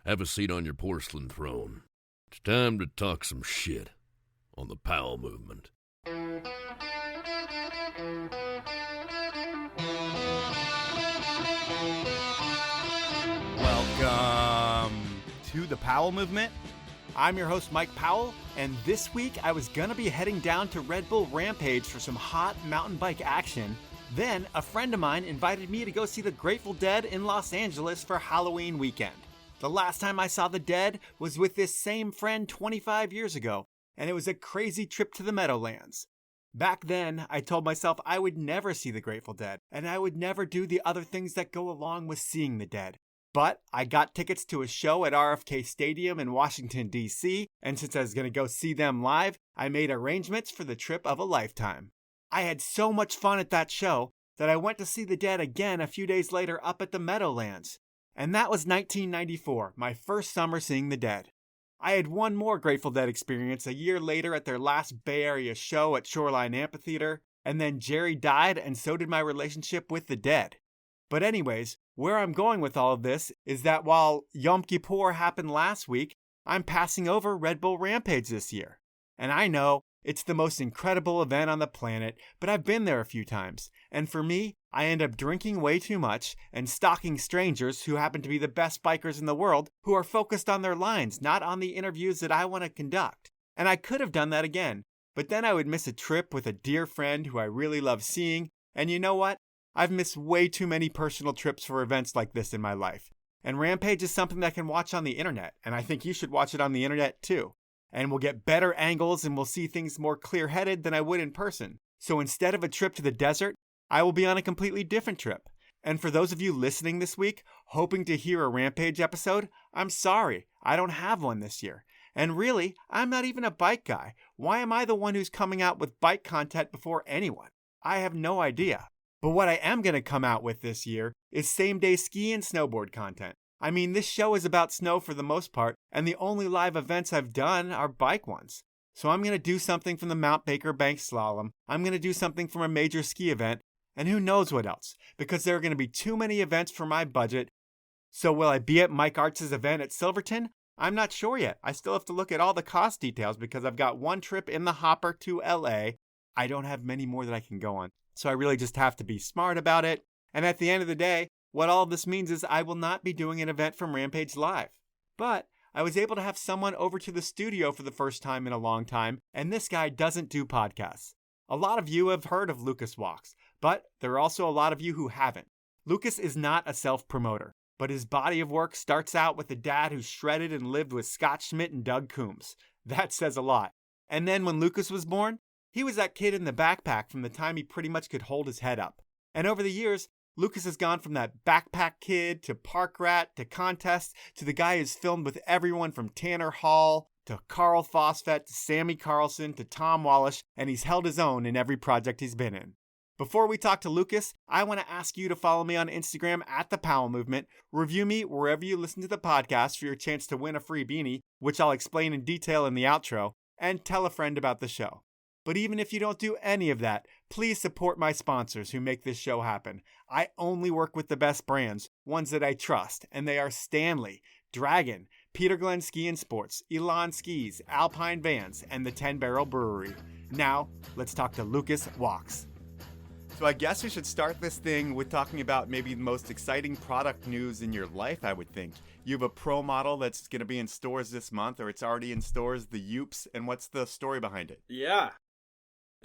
Have a seat on your porcelain throne. It's time to talk some shit on the Powell movement. Welcome to the Powell movement. I'm your host, Mike Powell, and this week I was gonna be heading down to Red Bull Rampage for some hot mountain bike action. Then a friend of mine invited me to go see the Grateful Dead in Los Angeles for Halloween weekend. The last time I saw the Dead was with this same friend 25 years ago, and it was a crazy trip to the Meadowlands. Back then, I told myself I would never see the Grateful Dead, and I would never do the other things that go along with seeing the Dead. But I got tickets to a show at RFK Stadium in Washington, D.C., and since I was going to go see them live, I made arrangements for the trip of a lifetime. I had so much fun at that show that I went to see the Dead again a few days later up at the Meadowlands. And that was 1994, my first summer seeing the Dead. I had one more Grateful Dead experience a year later at their last Bay Area show at Shoreline Amphitheater, and then Jerry died and so did my relationship with the Dead. But anyways, where I'm going with all of this is that while Yom Kippur happened last week, I'm passing over Red Bull Rampage this year. And I know it's the most incredible event on the planet, but I've been there a few times. And for me, I end up drinking way too much and stalking strangers who happen to be the best bikers in the world who are focused on their lines, not on the interviews that I want to conduct. And I could have done that again, but then I would miss a trip with a dear friend who I really love seeing. And you know what? I've missed way too many personal trips for events like this in my life. And Rampage is something that I can watch on the internet, and I think you should watch it on the internet too. And we'll get better angles and we'll see things more clear-headed than I would in person. So instead of a trip to the desert, I will be on a completely different trip. And for those of you listening this week, hoping to hear a Rampage episode, I'm sorry, I don't have one this year. And really, I'm not even a bike guy. Why am I the one who's coming out with bike content before anyone? I have no idea. But what I am going to come out with this year is same-day ski and snowboard content. I mean, this show is about snow for the most part, and the only live events I've done are bike ones. So I'm going to do something from the Mount Baker Bank Slalom, I'm going to do something from a major ski event, and who knows what else, because there are going to be too many events for my budget. So will I be at Mike Arts' event at Silverton? I'm not sure yet. I still have to look at all the cost details because I've got one trip in the hopper to LA. I don't have many more that I can go on. So I really just have to be smart about it. And at the end of the day, what all of this means is I will not be doing an event from Rampage Live. But I was able to have someone over to the studio for the first time in a long time, and this guy doesn't do podcasts. A lot of you have heard of Lucas Wachs, but there are also a lot of you who haven't. Lucas is not a self-promoter, but his body of work starts out with a dad who shredded and lived with Scot Schmidt and Doug Coombs. That says a lot. And then when Lucas was born, he was that kid in the backpack from the time he pretty much could hold his head up. And over the years, Lucas has gone from that backpack kid to park rat to contest to the guy who's filmed with everyone from Tanner Hall to Carl Fosfett to Sammy Carlson to Tom Wallish, and he's held his own in every project he's been in. Before we talk to Lucas, I want to ask you to follow me on Instagram at The Powell Movement, review me wherever you listen to the podcast for your chance to win a free beanie, which I'll explain in detail in the outro, and tell a friend about the show. But even if you don't do any of that, please support my sponsors who make this show happen. I only work with the best brands, ones that I trust, and they are Stanley, Dragon, Peter Glenn Ski and Sports, Elan Skis, Alpine Vans, and the 10 Barrel Brewery. Now, let's talk to Lucas Wachs. So I guess we should start this thing with talking about maybe the most exciting product news in your life, I would think. You have a pro model that's going to be in stores this month, or it's already in stores, the Youps, and what's the story behind it? Yeah.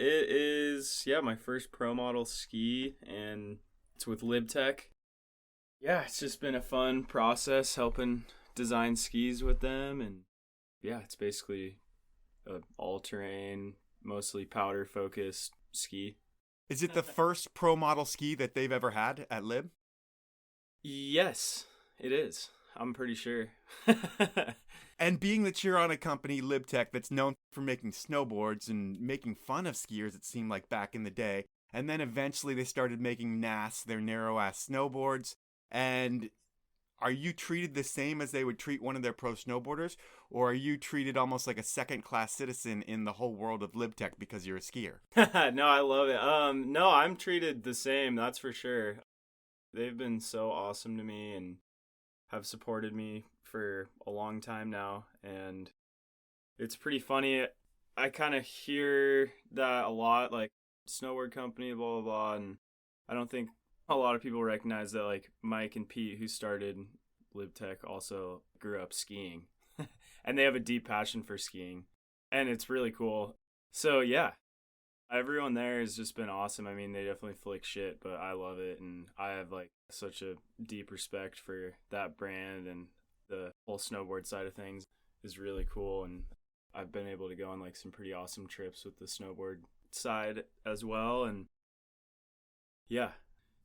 It is, my first pro model ski, and it's with Lib Tech. Yeah, it's just been a fun process helping design skis with them, and it's basically an all-terrain, mostly powder-focused ski. Is it the first pro model ski that they've ever had at Lib? Yes, it is. I'm pretty sure. And being that you're on a company, Lib Tech, that's known for making snowboards and making fun of skiers, it seemed like back in the day, and then eventually they started making NAS, their narrow-ass snowboards, and are you treated the same as they would treat one of their pro snowboarders, or are you treated almost like a second-class citizen in the whole world of Lib Tech because you're a skier? No, I love it. No, I'm treated the same, that's for sure. They've been so awesome to me and have supported me for a long time now, and it's pretty funny. I kind of hear that a lot, like snowboard company, blah, blah, blah, and I don't think a lot of people recognize that, like, Mike and Pete, who started Lib Tech, also grew up skiing, and they have a deep passion for skiing, and it's really cool. So, yeah, everyone there has just been awesome. I mean, they definitely flick shit, but I love it, and I have, like, such a deep respect for that brand, and the whole snowboard side of things is really cool, and I've been able to go on, like, some pretty awesome trips with the snowboard side as well, and yeah,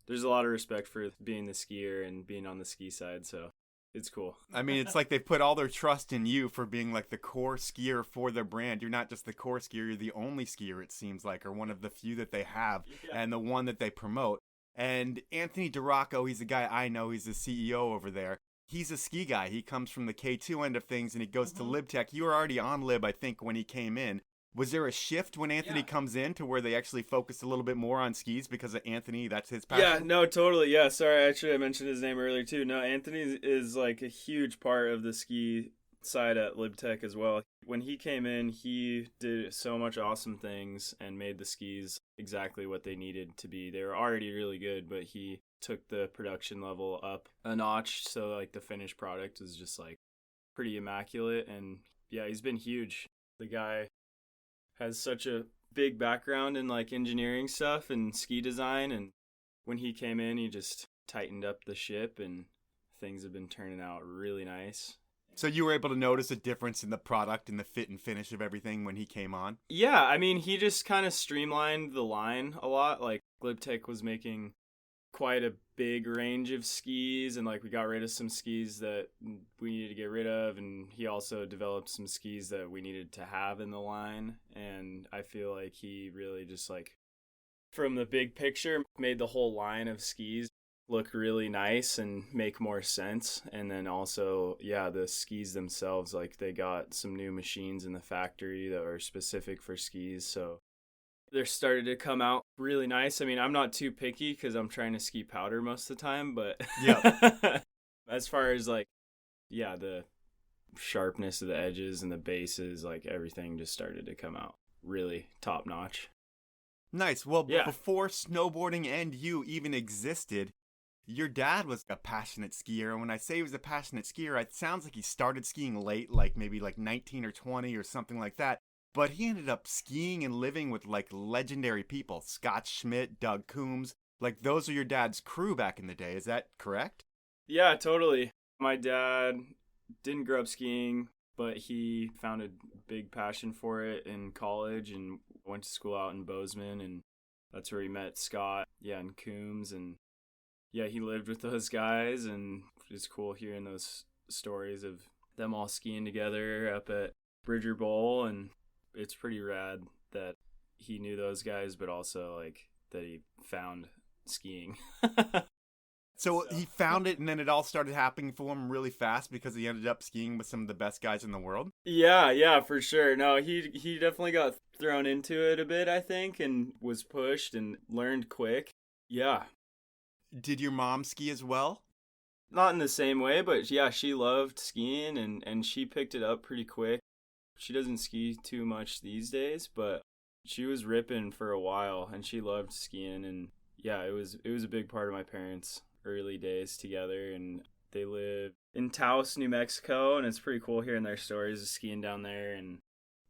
there's a lot of respect for being the skier and being on the ski side, so it's cool. I mean, it's like they put all their trust in you for being like the core skier for their brand. You're not just the core skier, you're the only skier, it seems like, or one of the few that they have, and the one that they promote. And Anthony DeRocco, he's a guy I know, he's the CEO over there. He's a ski guy. He comes from the K2 end of things, and he goes to Lib Tech. You were already on Lib, I think, when he came in. Was there a shift when Anthony comes in to where they actually focus a little bit more on skis because of Anthony? That's his passion? Yeah, no, totally. Yeah, sorry, actually I mentioned his name earlier too. No, Anthony is like a huge part of the ski side at Lib Tech as well. When he came in, he did so much awesome things and made the skis exactly what they needed to be. They were already really good, but he took the production level up a notch, so like the finished product was just like pretty immaculate. And yeah, he's been huge. The guy has such a big background in like engineering stuff and ski design, and when he came in, he just tightened up the ship, and things have been turning out really nice. So you were able to notice a difference in the product and the fit and finish of everything when he came on? Yeah, I mean, he just kind of streamlined the line a lot. Like, Lib Tech was making quite a big range of skis, and like we got rid of some skis that we needed to get rid of, and he also developed some skis that we needed to have in the line. And I feel like he really just, like, from the big picture, made the whole line of skis look really nice and make more sense. And then also, yeah, the skis themselves, like, they got some new machines in the factory that are specific for skis, so they're started to come out really nice. I mean, I'm not too picky because I'm trying to ski powder most of the time, but yeah, as far as like, yeah, the sharpness of the edges and the bases, like, everything just started to come out really top notch. Nice. Well, before snowboarding and you even existed, your dad was a passionate skier. And when I say he was a passionate skier, it sounds like he started skiing late, like maybe like 19 or 20 or something like that. But he ended up skiing and living with like legendary people, Scot Schmidt, Doug Coombs. Like, those are your dad's crew back in the day. Is that correct? Yeah, totally. My dad didn't grow up skiing, but he found a big passion for it in college and went to school out in Bozeman, and that's where he met Scott, and Coombs, and yeah, he lived with those guys, and it's cool hearing those stories of them all skiing together up at Bridger Bowl, and it's pretty rad that he knew those guys, but also like that he found skiing. So he found it, and then it all started happening for him really fast because he ended up skiing with some of the best guys in the world? Yeah, for sure. No, he definitely got thrown into it a bit, I think, and was pushed and learned quick. Yeah. Did your mom ski as well? Not in the same way, but yeah, she loved skiing, and she picked it up pretty quick. She doesn't ski too much these days, but she was ripping for a while, and she loved skiing, and yeah, it was a big part of my parents' early days together, and they live in Taos, New Mexico, and it's pretty cool hearing their stories of skiing down there, and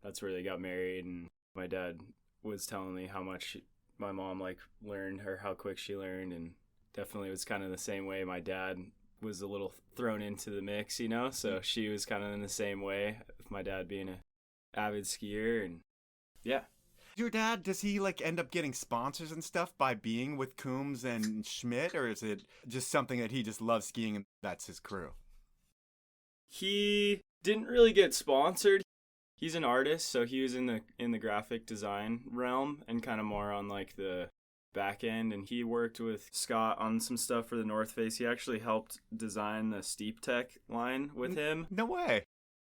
that's where they got married. And my dad was telling me how much my mom like learned, or how quick she learned, and definitely was kind of the same way. My dad was a little thrown into the mix, so she was kind of in the same way, with my dad being a avid skier. And yeah. Your dad, does he like end up getting sponsors and stuff by being with Coombs and Schmidt, or is it just something that he just loves skiing and that's his crew? He didn't really get sponsored. He's an artist, so he was in the graphic design realm and kind of more on like the back end, and he worked with Scott on some stuff for the North Face. He actually helped design the Steep Tech line with him. No way.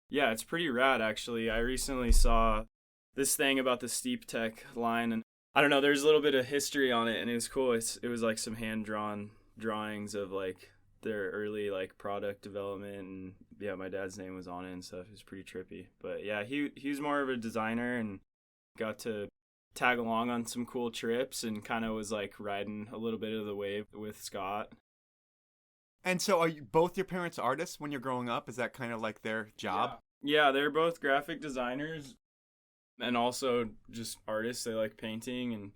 Yeah, it's pretty rad, actually. I recently saw this thing about the Steep Tech line, and I don't know, there's a little bit of history on it, and it was cool. It was like some hand-drawn drawings of like their early like product development, and yeah, my dad's name was on it and stuff. It was pretty trippy. But yeah, he was more of a designer and got to tag along on some cool trips and kind of was like riding a little bit of the wave with Scott. And so are you both your parents artists when you're growing up? Is that kind of like their job? Yeah, they're both graphic designers and also just artists. They like painting, and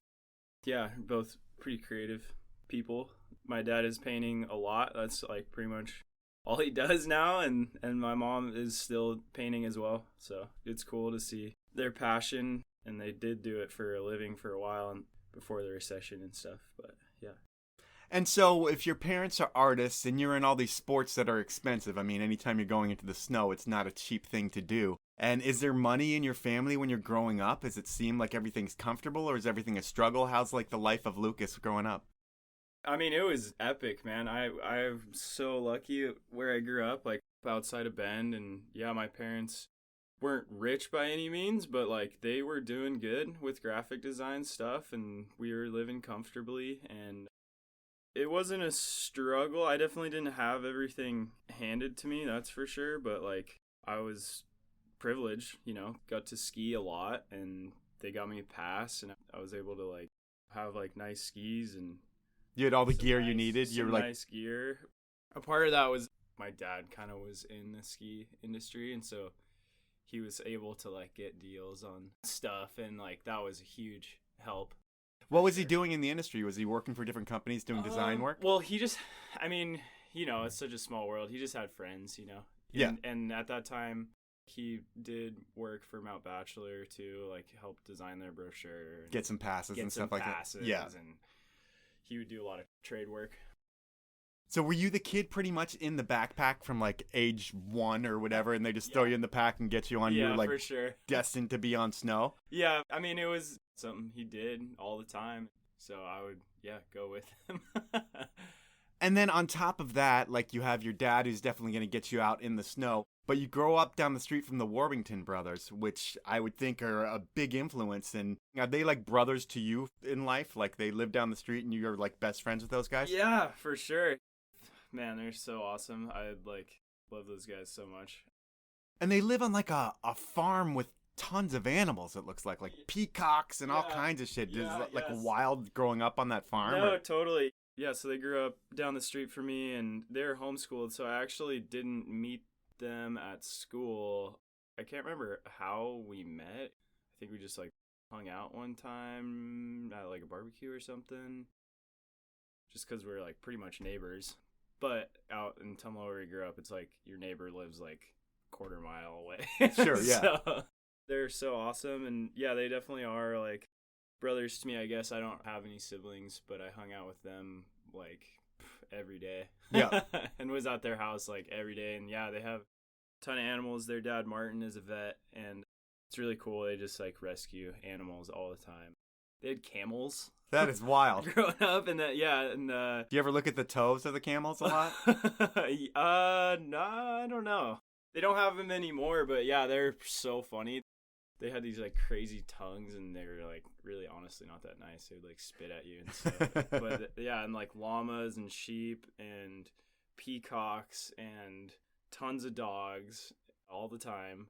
yeah, both pretty creative people. My dad is painting a lot. That's like pretty much all he does now, and my mom is still painting as well. So it's cool to see their passion, and they did do it for a living for a while and before the recession and stuff. But yeah. And so if your parents are artists and you're in all these sports that are expensive, I mean, anytime you're going into the snow, it's not a cheap thing to do. And is there money in your family when you're growing up? Does it seem like everything's comfortable, or is everything a struggle? How's like the life of Lucas growing up? I mean, it was epic, man. I'm so lucky where I grew up, like outside of Bend, and yeah, my parents weren't rich by any means, but like they were doing good with graphic design stuff, and we were living comfortably, and it wasn't a struggle. I definitely didn't have everything handed to me, that's for sure, but like I was privileged, you know, got to ski a lot, and they got me a pass, and I was able to like have like nice skis, and you had all the gear you needed. You were like nice gear. A part of that was my dad kind of was in the ski industry, and so he was able to like get deals on stuff, and like that was a huge help. What was he doing in the industry? Was he working for different companies doing design work? Well, he just, I mean, you know, it's such a small world. He just had friends, you know. Yeah. And at that time, he did work for Mount Bachelor too, like help design their brochure. Get some passes and stuff like that. Yeah. And he would do a lot of trade work. So were you the kid pretty much in the backpack from like age 1 or whatever, and they just throw you in the pack and get you on your like for sure. destined to be on snow? Yeah, I mean, it was something he did all the time, so I would go with him. And then on top of that, like you have your dad who's definitely going to get you out in the snow, but you grow up down the street from the Warbington brothers, which I would think are a big influence. And are they like brothers to you in life? Like they live down the street and you're like best friends with those guys? Yeah, for sure. Man, they're so awesome. I like love those guys so much. And they live on like a farm with tons of animals, it looks like peacocks and all kinds of shit. Is it like wild growing up on that farm? No, totally. Yeah, so they grew up down the street from me, and they're homeschooled, so I actually didn't meet them at school. I can't remember how we met. I think we just like hung out one time at like a barbecue or something, just because we're like pretty much neighbors. But out in Tumalo where we grew up, it's like your neighbor lives like a quarter mile away. Sure, yeah. So they're so awesome, and yeah, they definitely are like brothers to me, I guess. I don't have any siblings, but I hung out with them like every day. Yeah. And was at their house like every day. And yeah, they have a ton of animals. Their dad Martin is a vet, and it's really cool. They just like rescue animals all the time. They had camels. That is wild. Growing up, and that, do you ever look at the toes of the camels a lot? No, I don't know. They don't have them anymore, but yeah, they're so funny. They had these like crazy tongues, and they were like really honestly not that nice. They would like spit at you and stuff. But yeah, and like llamas and sheep and peacocks and tons of dogs all the time.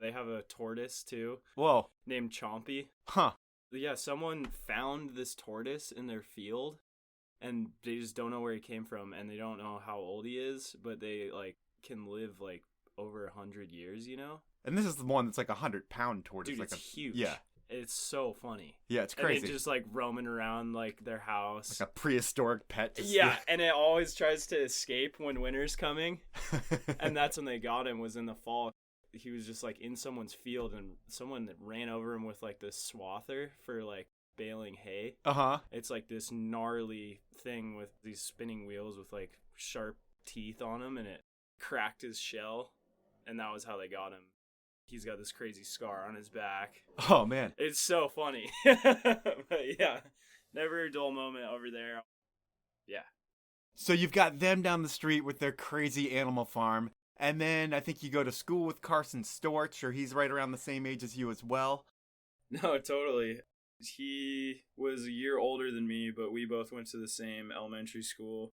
They have a tortoise too. Whoa. Named Chompy. Huh. Yeah, someone found this tortoise in their field, and they just don't know where he came from, and they don't know how old he is, but they like can live like over 100 years, you know? And this is the one that's like 100-pound tortoise. Dude, like it's huge. Yeah. It's so funny. Yeah, it's crazy. And just like roaming around like their house. Like a prehistoric pet. Yeah, and it always tries to escape when winter's coming. And that's when they got him, was in the fall. He was just like in someone's field, and someone ran over him with like this swather for like baling hay. Uh-huh. It's like this gnarly thing with these spinning wheels with like sharp teeth on them, and it cracked his shell, and that was how they got him. He's got this crazy scar on his back. Oh, man. It's so funny. But yeah, never a dull moment over there. Yeah. So you've got them down the street with their crazy animal farm. And then I think you go to school with Carson Storch, or he's right around the same age as you as well. No, totally. He was a year older than me, but we both went to the same elementary school.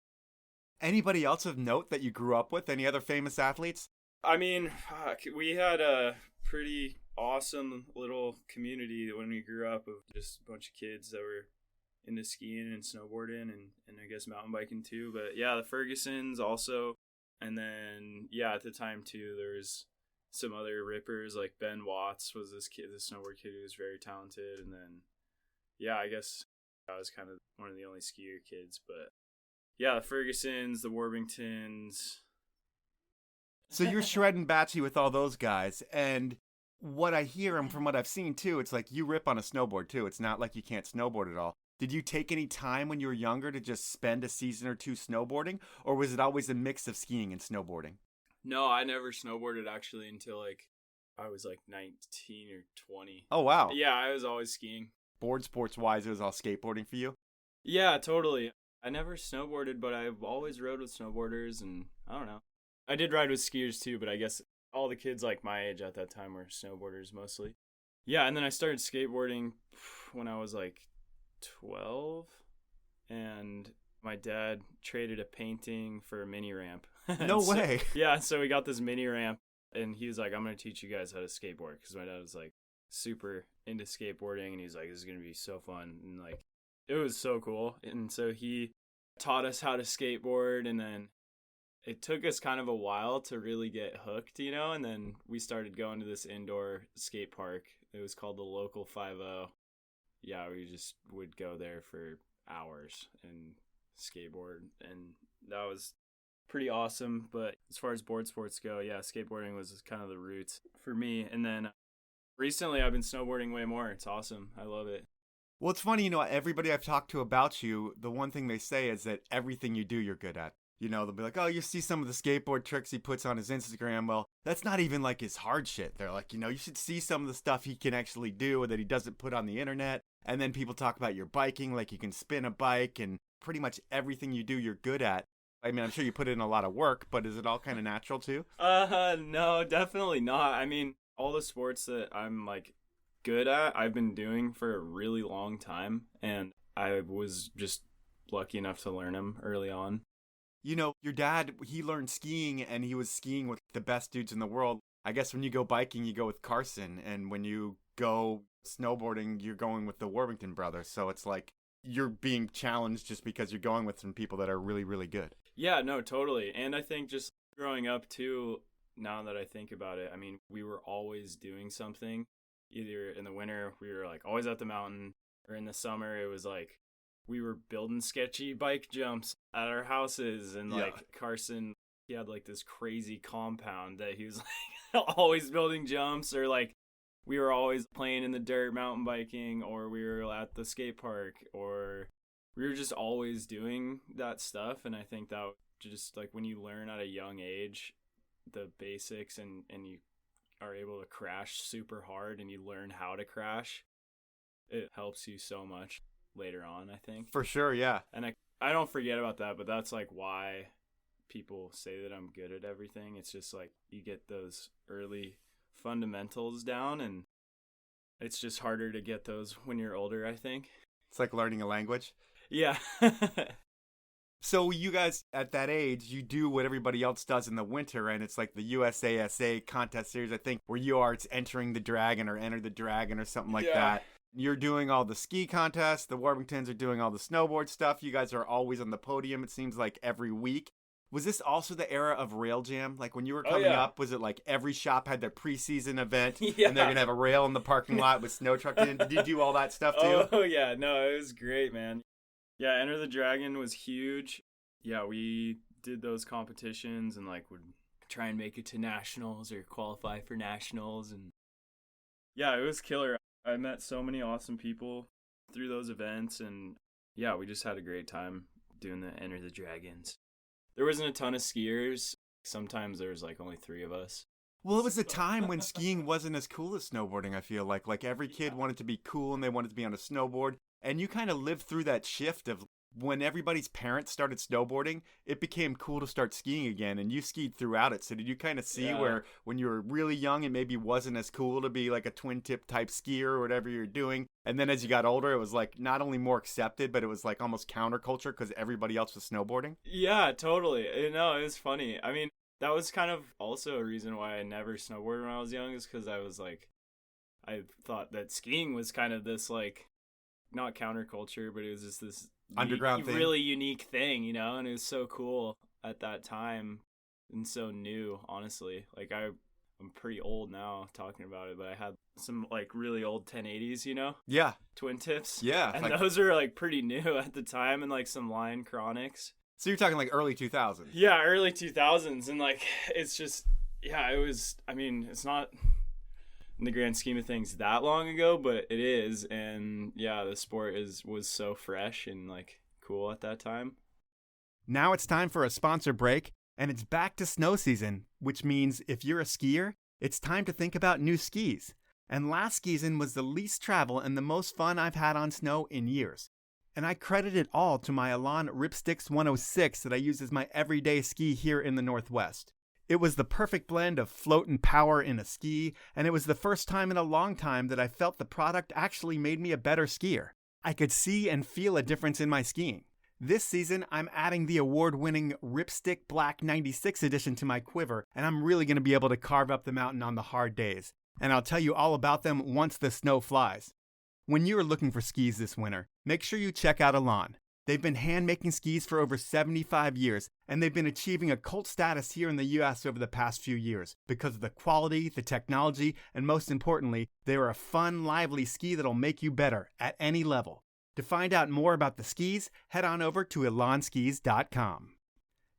Anybody else of note that you grew up with? Any other famous athletes? I mean, fuck, we had a pretty awesome little community when we grew up of just a bunch of kids that were into skiing and snowboarding and I guess mountain biking too. But yeah, the Fergusons also. And then, yeah, at the time too, there was some other rippers, like Ben Watts was this snowboard kid who was very talented. And then, yeah, I guess I was kind of one of the only skier kids. But yeah, the Fergusons, the Warbingtons. So you're shredding batchy with all those guys. And what I hear and from what I've seen too, it's like you rip on a snowboard too. It's not like you can't snowboard at all. Did you take any time when you were younger to just spend a season or two snowboarding? Or was it always a mix of skiing and snowboarding? No, I never snowboarded actually until like I was like 19 or 20. Oh, wow. Yeah, I was always skiing. Board sports wise, it was all skateboarding for you? Yeah, totally. I never snowboarded, but I've always rode with snowboarders and I don't know. I did ride with skiers too, but I guess all the kids like my age at that time were snowboarders mostly. Yeah, and then I started skateboarding when I was like 12, and my dad traded a painting for a mini ramp. No way. Yeah, so we got this mini ramp, and he was like, I'm going to teach you guys how to skateboard, because my dad was like super into skateboarding, and he's like, this is going to be so fun, and like, it was so cool. And so he taught us how to skateboard, and then it took us kind of a while to really get hooked, you know, and then we started going to this indoor skate park. It was called the Local 5-0. Yeah, we just would go there for hours and skateboard, and that was pretty awesome. But as far as board sports go, yeah, skateboarding was kind of the roots for me. And then recently I've been snowboarding way more. It's awesome. I love it. Well, it's funny, you know, everybody I've talked to about you, the one thing they say is that everything you do, you're good at. You know, they'll be like, oh, you see some of the skateboard tricks he puts on his Instagram. Well, that's not even like his hard shit. They're like, you know, you should see some of the stuff he can actually do that he doesn't put on the internet. And then people talk about your biking, like you can spin a bike, and pretty much everything you do, you're good at. I mean, I'm sure you put in a lot of work, but is it all kind of natural too? No, definitely not. I mean, all the sports that I'm like good at, I've been doing for a really long time, and I was just lucky enough to learn them early on. You know, your dad, he learned skiing, and he was skiing with the best dudes in the world. I guess when you go biking, you go with Carson, and when you go snowboarding, you're going with the Warbington brothers. So it's like you're being challenged just because you're going with some people that are really, really good. Yeah, no, totally. And I think just growing up too, now that I think about it, I mean, we were always doing something. Either in the winter, we were like always at the mountain, or in the summer, it was like we were building sketchy bike jumps at our houses. And like Carson, he had like this crazy compound that he was like always building jumps, or like we were always playing in the dirt mountain biking, or we were at the skate park, or we were just always doing that stuff. And I think that just like when you learn at a young age the basics and you are able to crash super hard and you learn how to crash, it helps you so much later on, I think. For sure, yeah. And I don't forget about that, but that's like why people say that I'm good at everything. It's just like you get those early fundamentals down, and it's just harder to get those when you're older, I think. It's like learning a language. Yeah. So you guys at that age, you do what everybody else does in the winter, and it's like the USASA contest series, I think, where you are, it's entering the dragon or enter the dragon or something like that. You're doing all the ski contests. The Warbingtons are doing all the snowboard stuff. You guys are always on the podium, it seems like, every week. Was this also the era of Rail Jam? Like when you were coming up, was it like every shop had their preseason event and they're going to have a rail in the parking lot with snow trucked in? Did you do all that stuff too? Oh, yeah. No, it was great, man. Yeah, Enter the Dragon was huge. Yeah, we did those competitions and like would try and make it to nationals or qualify for nationals. And yeah, it was killer. I met so many awesome people through those events, and yeah, we just had a great time doing the Enter the Dragons. There wasn't a ton of skiers. Sometimes there was like only 3 of us. Well, it was a time when skiing wasn't as cool as snowboarding, I feel like. Like every kid wanted to be cool and they wanted to be on a snowboard. And you kind of lived through that shift of when everybody's parents started snowboarding, it became cool to start skiing again, and you skied throughout it. So did you kind of see where when you were really young, it maybe wasn't as cool to be like a twin tip type skier or whatever you're doing? And then as you got older, it was like not only more accepted, but it was like almost counterculture because everybody else was snowboarding? Yeah, totally. No, it was funny. I mean, that was kind of also a reason why I never snowboarded when I was young, is because I was like, I thought that skiing was kind of this like, not counterculture, but it was just this underground thing, really unique thing, you know, and it was so cool at that time and so new, honestly. Like I'm pretty old now talking about it, but I had some like really old 1080s, you know? Yeah. Twin tips. Yeah. And like, those are like pretty new at the time, and like some line chronics. So you're talking like early 2000s. Yeah, early 2000s. And like, it's just, yeah, it was, I mean, it's not in the grand scheme of things that long ago, but it is. And yeah, the sport was so fresh and like cool at that time. Now it's time for a sponsor break, and it's back to snow season, which means if you're a skier, it's time to think about new skis. And last season was the least travel and the most fun I've had on snow in years. And I credit it all to my Elan Ripstix 106 that I use as my everyday ski here in the Northwest. It was the perfect blend of float and power in a ski, and it was the first time in a long time that I felt the product actually made me a better skier. I could see and feel a difference in my skiing. This season, I'm adding the award-winning Ripstick Black 96 edition to my quiver, and I'm really going to be able to carve up the mountain on the hard days. And I'll tell you all about them once the snow flies. When you are looking for skis this winter, make sure you check out Elan. They've been hand-making skis for over 75 years, and they've been achieving a cult status here in the U.S. over the past few years because of the quality, the technology, and most importantly, they are a fun, lively ski that'll make you better at any level. To find out more about the skis, head on over to elanskis.com.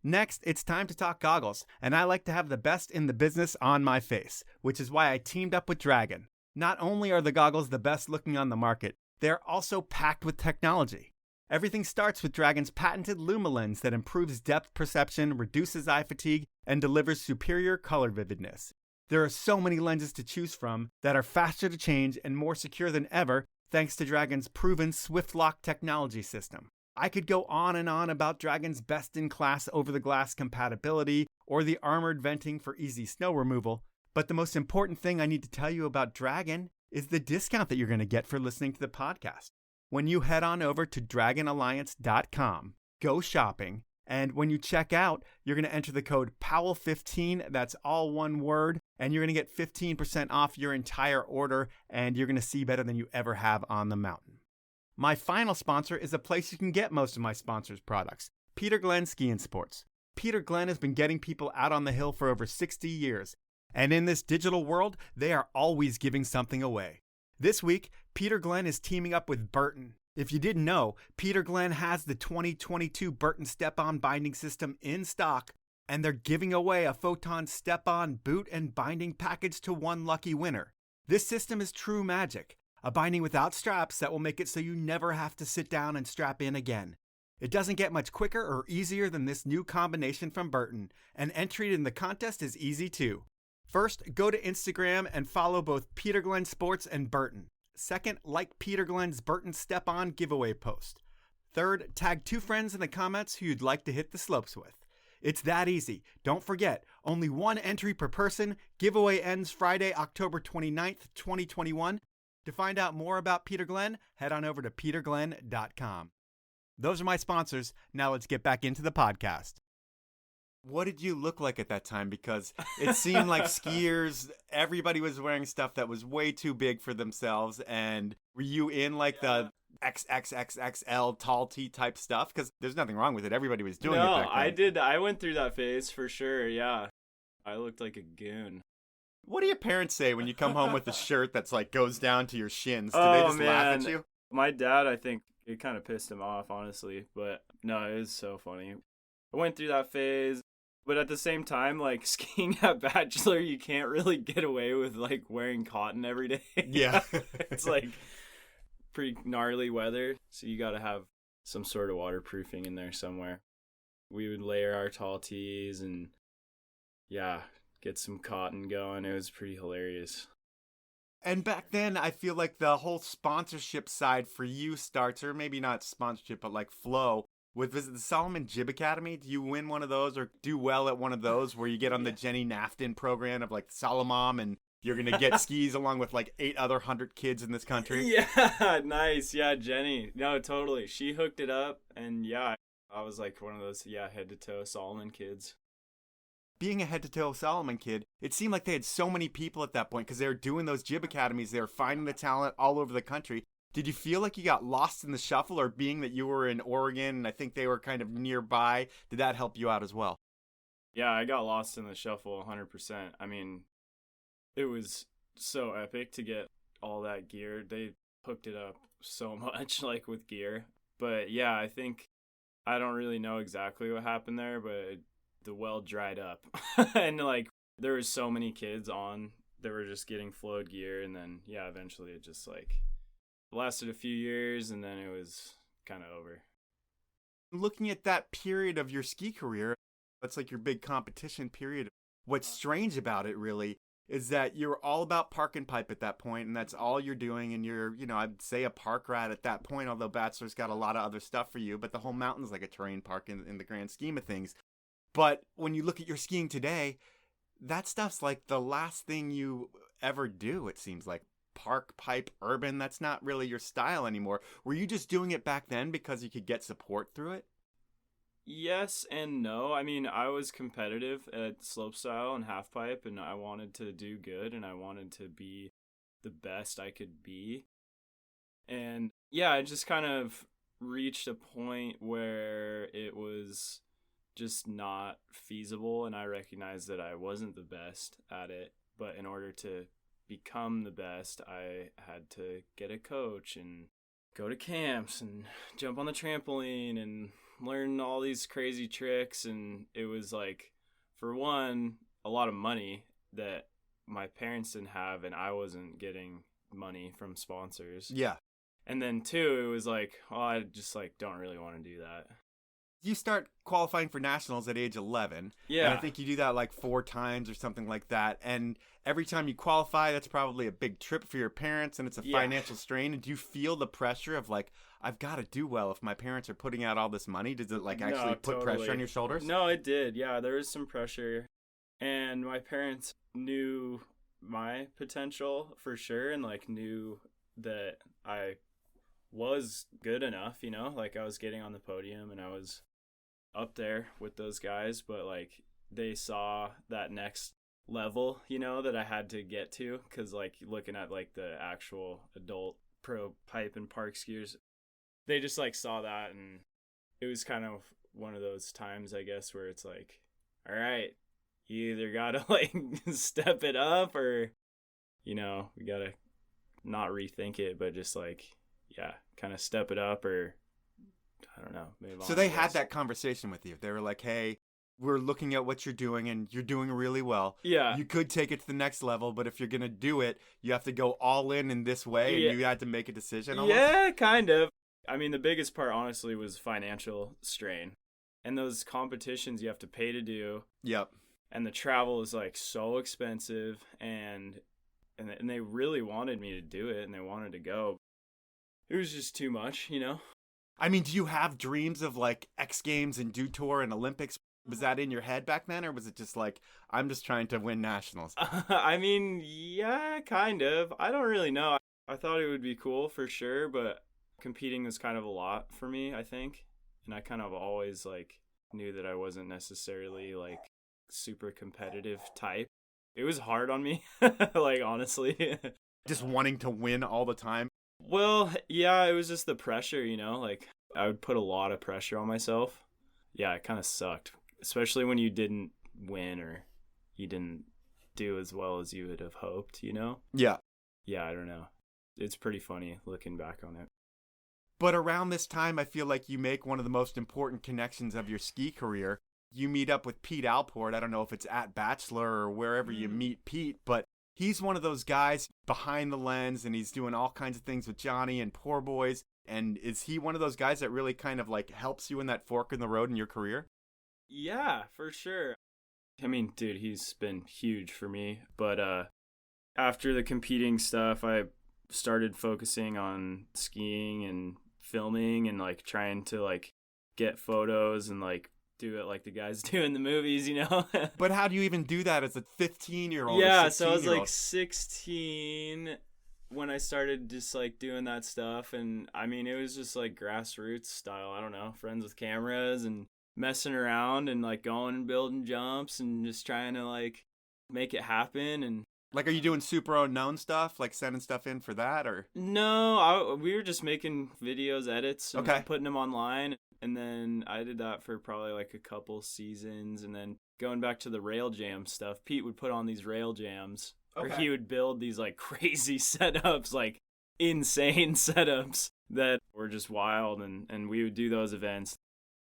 Next, it's time to talk goggles, and I like to have the best in the business on my face, which is why I teamed up with Dragon. Not only are the goggles the best looking on the market, they're also packed with technology. Everything starts with Dragon's patented LumaLens that improves depth perception, reduces eye fatigue, and delivers superior color vividness. There are so many lenses to choose from that are faster to change and more secure than ever thanks to Dragon's proven SwiftLock technology system. I could go on and on about Dragon's best-in-class over-the-glass compatibility or the armored venting for easy snow removal, but the most important thing I need to tell you about Dragon is the discount that you're going to get for listening to the podcast. When you head on over to dragonalliance.com, go shopping, and when you check out, you're going to enter the code POWEL15, that's all one word, and you're going to get 15% off your entire order, and you're going to see better than you ever have on the mountain. My final sponsor is a place you can get most of my sponsors' products, Peter Glenn Ski and Sports. Peter Glenn has been getting people out on the hill for over 60 years, and in this digital world, they are always giving something away. This week, Peter Glenn is teaming up with Burton. If you didn't know, Peter Glenn has the 2022 Burton Step-On binding system in stock, and they're giving away a Photon Step-On boot and binding package to one lucky winner. This system is true magic, a binding without straps that will make it so you never have to sit down and strap in again. It doesn't get much quicker or easier than this new combination from Burton, and entry in the contest is easy too. First, go to Instagram and follow both Peter Glenn Sports and Burton. Second, like Peter Glenn's Burton Step-On giveaway post. Third, tag 2 friends in the comments who you'd like to hit the slopes with. It's that easy. Don't forget, only one entry per person. Giveaway ends Friday, October 29th, 2021. To find out more about Peter Glenn, head on over to peterglenn.com. Those are my sponsors. Now let's get back into the podcast. What did you look like at that time? Because it seemed like skiers, everybody was wearing stuff that was way too big for themselves. And were you in like the XXXXL tall T type stuff? Because there's nothing wrong with it. Everybody was doing it back then. No, I did. I went through that phase for sure. Yeah. I looked like a goon. What do your parents say when you come home with a shirt that's like goes down to your shins? Do they just laugh at you? My dad, I think it kind of pissed him off, honestly. But no, it was so funny. I went through that phase. But at the same time, like, skiing at Bachelor, you can't really get away with, like, wearing cotton every day. Yeah. It's, like, pretty gnarly weather. So you got to have some sort of waterproofing in there somewhere. We would layer our tall tees and, yeah, get some cotton going. It was pretty hilarious. And back then, I feel like the whole sponsorship side for you starts, or maybe not sponsorship, but like flow. Was it the Salomon Jib Academy? Do you win one of those or do well at one of those where you get on the Jenny Nafton program of like Salomon and you're going to get skis along with like 800 kids in this country? Yeah, nice. Yeah, Jenny. No, totally. She hooked it up. And yeah, I was like one of those, head to toe Salomon kids. Being a head-to-toe Salomon kid, it seemed like they had so many people at that point because they were doing those jib academies. They were finding the talent all over the country. Did you feel like you got lost in the shuffle, or being that you were in Oregon and I think they were kind of nearby, did that help you out as well? Yeah, I got lost in the shuffle 100%. I mean, it was so epic to get all that gear. They hooked it up so much, like with gear. But yeah, I think I don't really know exactly what happened there, but the well dried up. And like there was so many kids on that were just getting flowed gear, and then eventually it just like lasted a few years and then it was kind of over. Looking at that period of your ski career, that's like your big competition period. What's strange about it really is that you're all about park and pipe at that point, and that's all you're doing, and you're, I'd say a park rat at that point, although Bachelor's got a lot of other stuff for you, but the whole mountain's like a terrain park in the grand scheme of things. But when you look at your skiing today, that stuff's like the last thing you ever do, it seems like. Park, pipe, urban, that's not really your style anymore. Were you just doing it back then because you could get support through it? Yes and no. I mean, I was competitive at slopestyle and half pipe, and I wanted to do good, and I wanted to be the best I could be. And yeah, I just kind of reached a point where it was just not feasible, and I recognized that I wasn't the best at it. But in order to become the best, I had to get a coach and go to camps and jump on the trampoline and learn all these crazy tricks. And it was like, for one, a lot of money that my parents didn't have, and I wasn't getting money from sponsors. Yeah. And then two, it was like, I just like don't really want to do that. You start qualifying for nationals at age 11. Yeah. And I think you do that like 4 times or something like that. And every time you qualify, that's probably a big trip for your parents, and it's a financial strain. And do you feel the pressure of like, I've got to do well if my parents are putting out all this money? Does it like actually put pressure on your shoulders? No, it did. Yeah, there was some pressure. And my parents knew my potential for sure, and like knew that I was good enough, like I was getting on the podium and I was up there with those guys, but like they saw that next level, that I had to get to, because like looking at like the actual adult pro pipe and park skiers, they just like saw that, and it was kind of one of those times, I guess, where it's like, all right, you either gotta like step it up, or we gotta not rethink it, but just like kind of step it up, or I don't know. So they had that conversation with you. They were like, hey, we're looking at what you're doing, and you're doing really well. Yeah. You could take it to the next level, but if you're going to do it, you have to go all in this way, and you had to make a decision almost? Yeah, kind of. I mean, the biggest part, honestly, was financial strain. And those competitions you have to pay to do. Yep. And the travel is, like, so expensive, and they really wanted me to do it, and they wanted to go. It was just too much, I mean, do you have dreams of like X Games and Dew Tour and Olympics? Was that in your head back then, or was it just like, I'm just trying to win nationals? I mean, yeah, kind of. I don't really know. I thought it would be cool for sure, but competing was kind of a lot for me, I think. And I kind of always like knew that I wasn't necessarily like super competitive type. It was hard on me, like honestly. Just wanting to win all the time? Well, yeah, it was just the pressure, like I would put a lot of pressure on myself. Yeah, it kind of sucked, especially when you didn't win or you didn't do as well as you would have hoped, Yeah. Yeah, I don't know. It's pretty funny looking back on it. But around this time, I feel like you make one of the most important connections of your ski career. You meet up with Pete Alport. I don't know if it's at Bachelor or wherever you meet Pete, but he's one of those guys behind the lens, and he's doing all kinds of things with Johnny and Poor Boys. And is he one of those guys that really kind of like helps you in that fork in the road in your career? Yeah, for sure. I mean, dude, he's been huge for me. But after the competing stuff, I started focusing on skiing and filming and like trying to like get photos and like do it like the guys do in the movies, you know? But how do you even do that as a 15-year-old? Yeah, so I was like 16 when I started just like doing that stuff. And I mean, it was just like grassroots style. I don't know, friends with cameras and messing around and like going and building jumps and just trying to like make it happen. And like, are you doing super unknown stuff, like sending stuff in for that, or? No, we were just making videos, edits, and okay, putting them online. And then I did that for probably like a couple seasons. And then going back to the rail jam stuff, Pete would put on these rail jams. Okay. Or he would build these like crazy setups, like insane setups that were just wild. And we would do those events.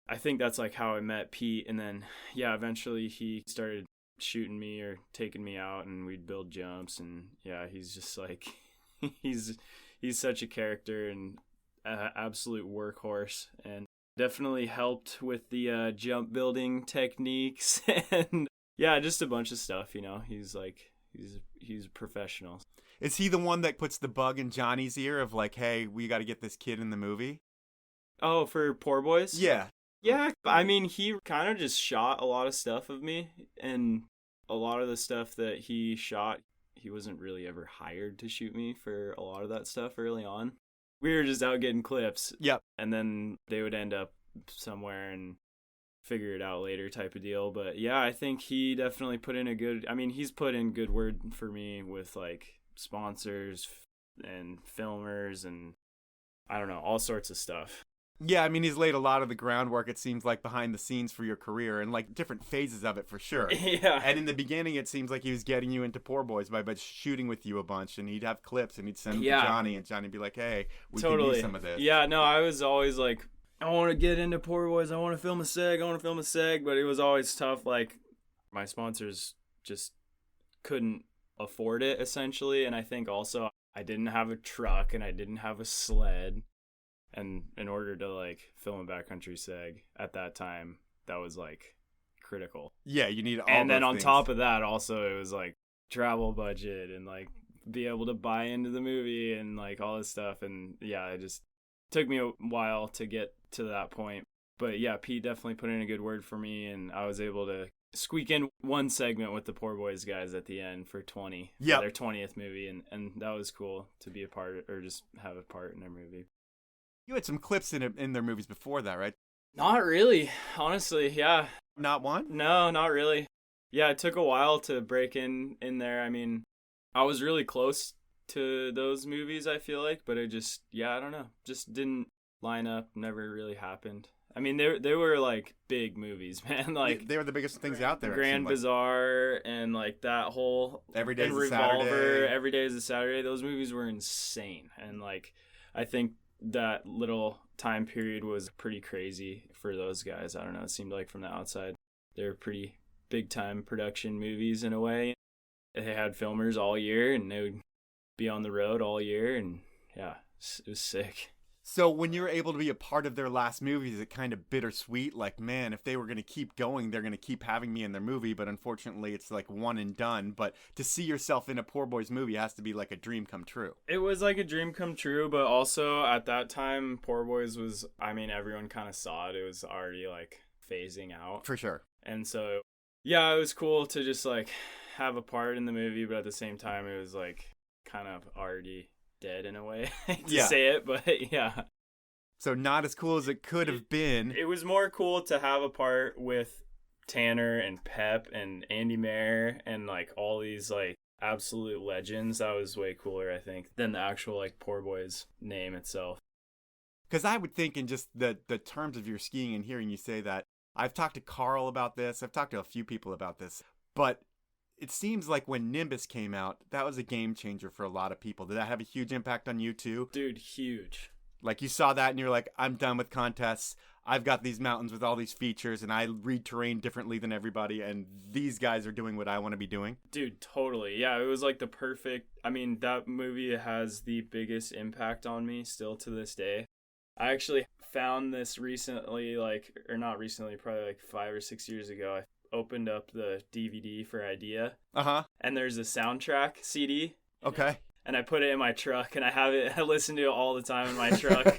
I think that's like how I met Pete. And then, yeah, eventually he started shooting me or taking me out and we'd build jumps. And yeah, he's just like, he's such a character and an absolute workhorse. And definitely helped with the jump building techniques and yeah, just a bunch of stuff, you know. He's a professional. Is he the one that puts the bug in Johnny's ear of like, hey, we got to get this kid in the movie? Oh, for Poor Boys? Yeah. Yeah, I mean, he kind of just shot a lot of stuff of me, and a lot of the stuff that he shot, he wasn't really ever hired to shoot me for a lot of that stuff early on. We were just out getting clips. Yep. And then they would end up somewhere and figure it out later type of deal. But yeah, I think he definitely put in he's put in good word for me with like sponsors and filmers and I don't know, all sorts of stuff. Yeah, I mean, he's laid a lot of the groundwork, it seems like, behind the scenes for your career and like different phases of it for sure. Yeah. And in the beginning, it seems like he was getting you into Poor Boys by shooting with you a bunch, and he'd have clips and he'd send them to Johnny, and Johnny'd be like, hey, we can use some of this. Yeah, no, I was always like, I want to get into Poor Boys. I want to film a seg. But it was always tough. Like, my sponsors just couldn't afford it, essentially. And I think also I didn't have a truck and I didn't have a sled. And in order to, like, film a backcountry seg at that time, that was, like, critical. Yeah, you need all and then on things. Top of that, also, it was, like, travel budget and, like, be able to buy into the movie and, like, all this stuff. And, yeah, it just took me a while to get to that point. But, yeah, Pete definitely put in a good word for me, and I was able to squeak in one segment with the Poor Boys guys at the end for 20. Yeah. Their 20th movie, and that was cool to be a part, or just have a part in their movie. You had some clips in their movies before that, right? Not really, honestly, yeah. Not one? No, not really. Yeah, it took a while to break in there. I mean, I was really close to those movies, I feel like, but it just, I don't know, just didn't line up, never really happened. I mean, they were like big movies, man. Like they were the biggest things out there. Grand Bazaar and like that whole Every Day's a Revolver, Saturday. Every Day is a Saturday. Those movies were insane, and like I think that little time period was pretty crazy for those guys. I don't know. It seemed like from the outside, they were pretty big time production movies in a way. They had filmers all year, and they would be on the road all year, and yeah, it was sick. So when you're able to be a part of their last movies, is it kind of bittersweet? Like, man, if they were going to keep going, they're going to keep having me in their movie. But unfortunately, it's like one and done. But to see yourself in a Poor Boys movie has to be like a dream come true. It was like a dream come true. But also at that time, Poor Boys was, I mean, everyone kind of saw it. It was already like phasing out. For sure. And so, yeah, it was cool to just like have a part in the movie. But at the same time, it was like kind of already dead in a way to say it, but yeah. So not as cool as it could have been. It was more cool to have a part with Tanner and Pep and Andy Mayer and like all these like absolute legends. That was way cooler, I think, than the actual like Poor Boys name itself. Because I would think in just the terms of your skiing and hearing you say that, I've talked to Carl about this. I've talked to a few people about this, but it seems like when Nimbus came out, that was a game changer for a lot of people. Did that have a huge impact on you too? Dude, huge. Like you saw that and you're like, I'm done with contests. I've got these mountains with all these features and I read terrain differently than everybody. And these guys are doing what I want to be doing. Dude, totally. Yeah, it was like the perfect, I mean, that movie has the biggest impact on me still to this day. I actually found this recently, or not recently, probably like 5 or 6 years ago. I opened up the DVD for Idea. Uh-huh. And there's a soundtrack CD Okay. And I put it in my truck, and I listen to it all the time in my truck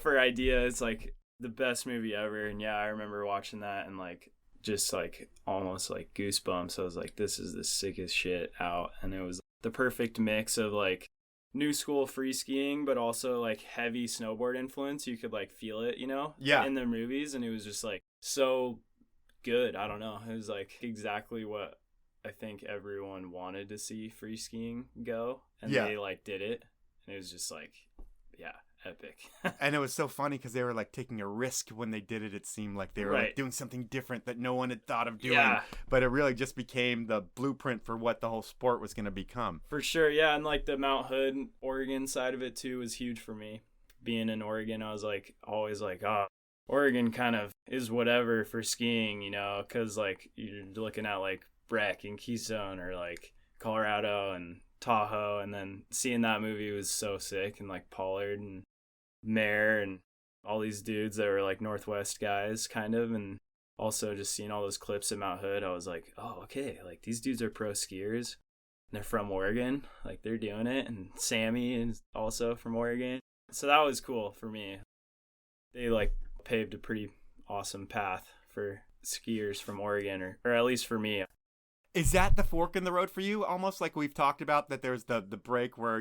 for ideas. It's like the best movie ever. And yeah, I remember watching that and like just like almost like goosebumps. I was like, this is the sickest shit out. And it was the perfect mix of like new school free skiing, but also like heavy snowboard influence. You could like feel it, in the movies. And it was just like so good. I don't know. It was like exactly what I think everyone wanted to see free skiing go, and they like did it, and it was just like, yeah, epic. And it was so funny because they were like taking a risk when they did it. It seemed like they were like doing something different that no one had thought of doing, but it really just became the blueprint for what the whole sport was going to become. For sure, yeah, and like the Mount Hood, Oregon side of it too was huge for me. Being in Oregon, I was like always like, Oregon kind of is whatever for skiing, because like you're looking at like Breck and Keystone or like Colorado and Tahoe, and then seeing that movie was so sick, and like Pollard and Mare and all these dudes that were like Northwest guys kind of, and also just seeing all those clips at Mount Hood, I was like, oh, okay, like these dudes are pro skiers and they're from Oregon, like they're doing it. And Sammy is also from Oregon, so that was cool for me. They like paved a pretty awesome path for skiers from Oregon, or at least for me. Is that the fork in the road for you? Almost like we've talked about that there's the break where,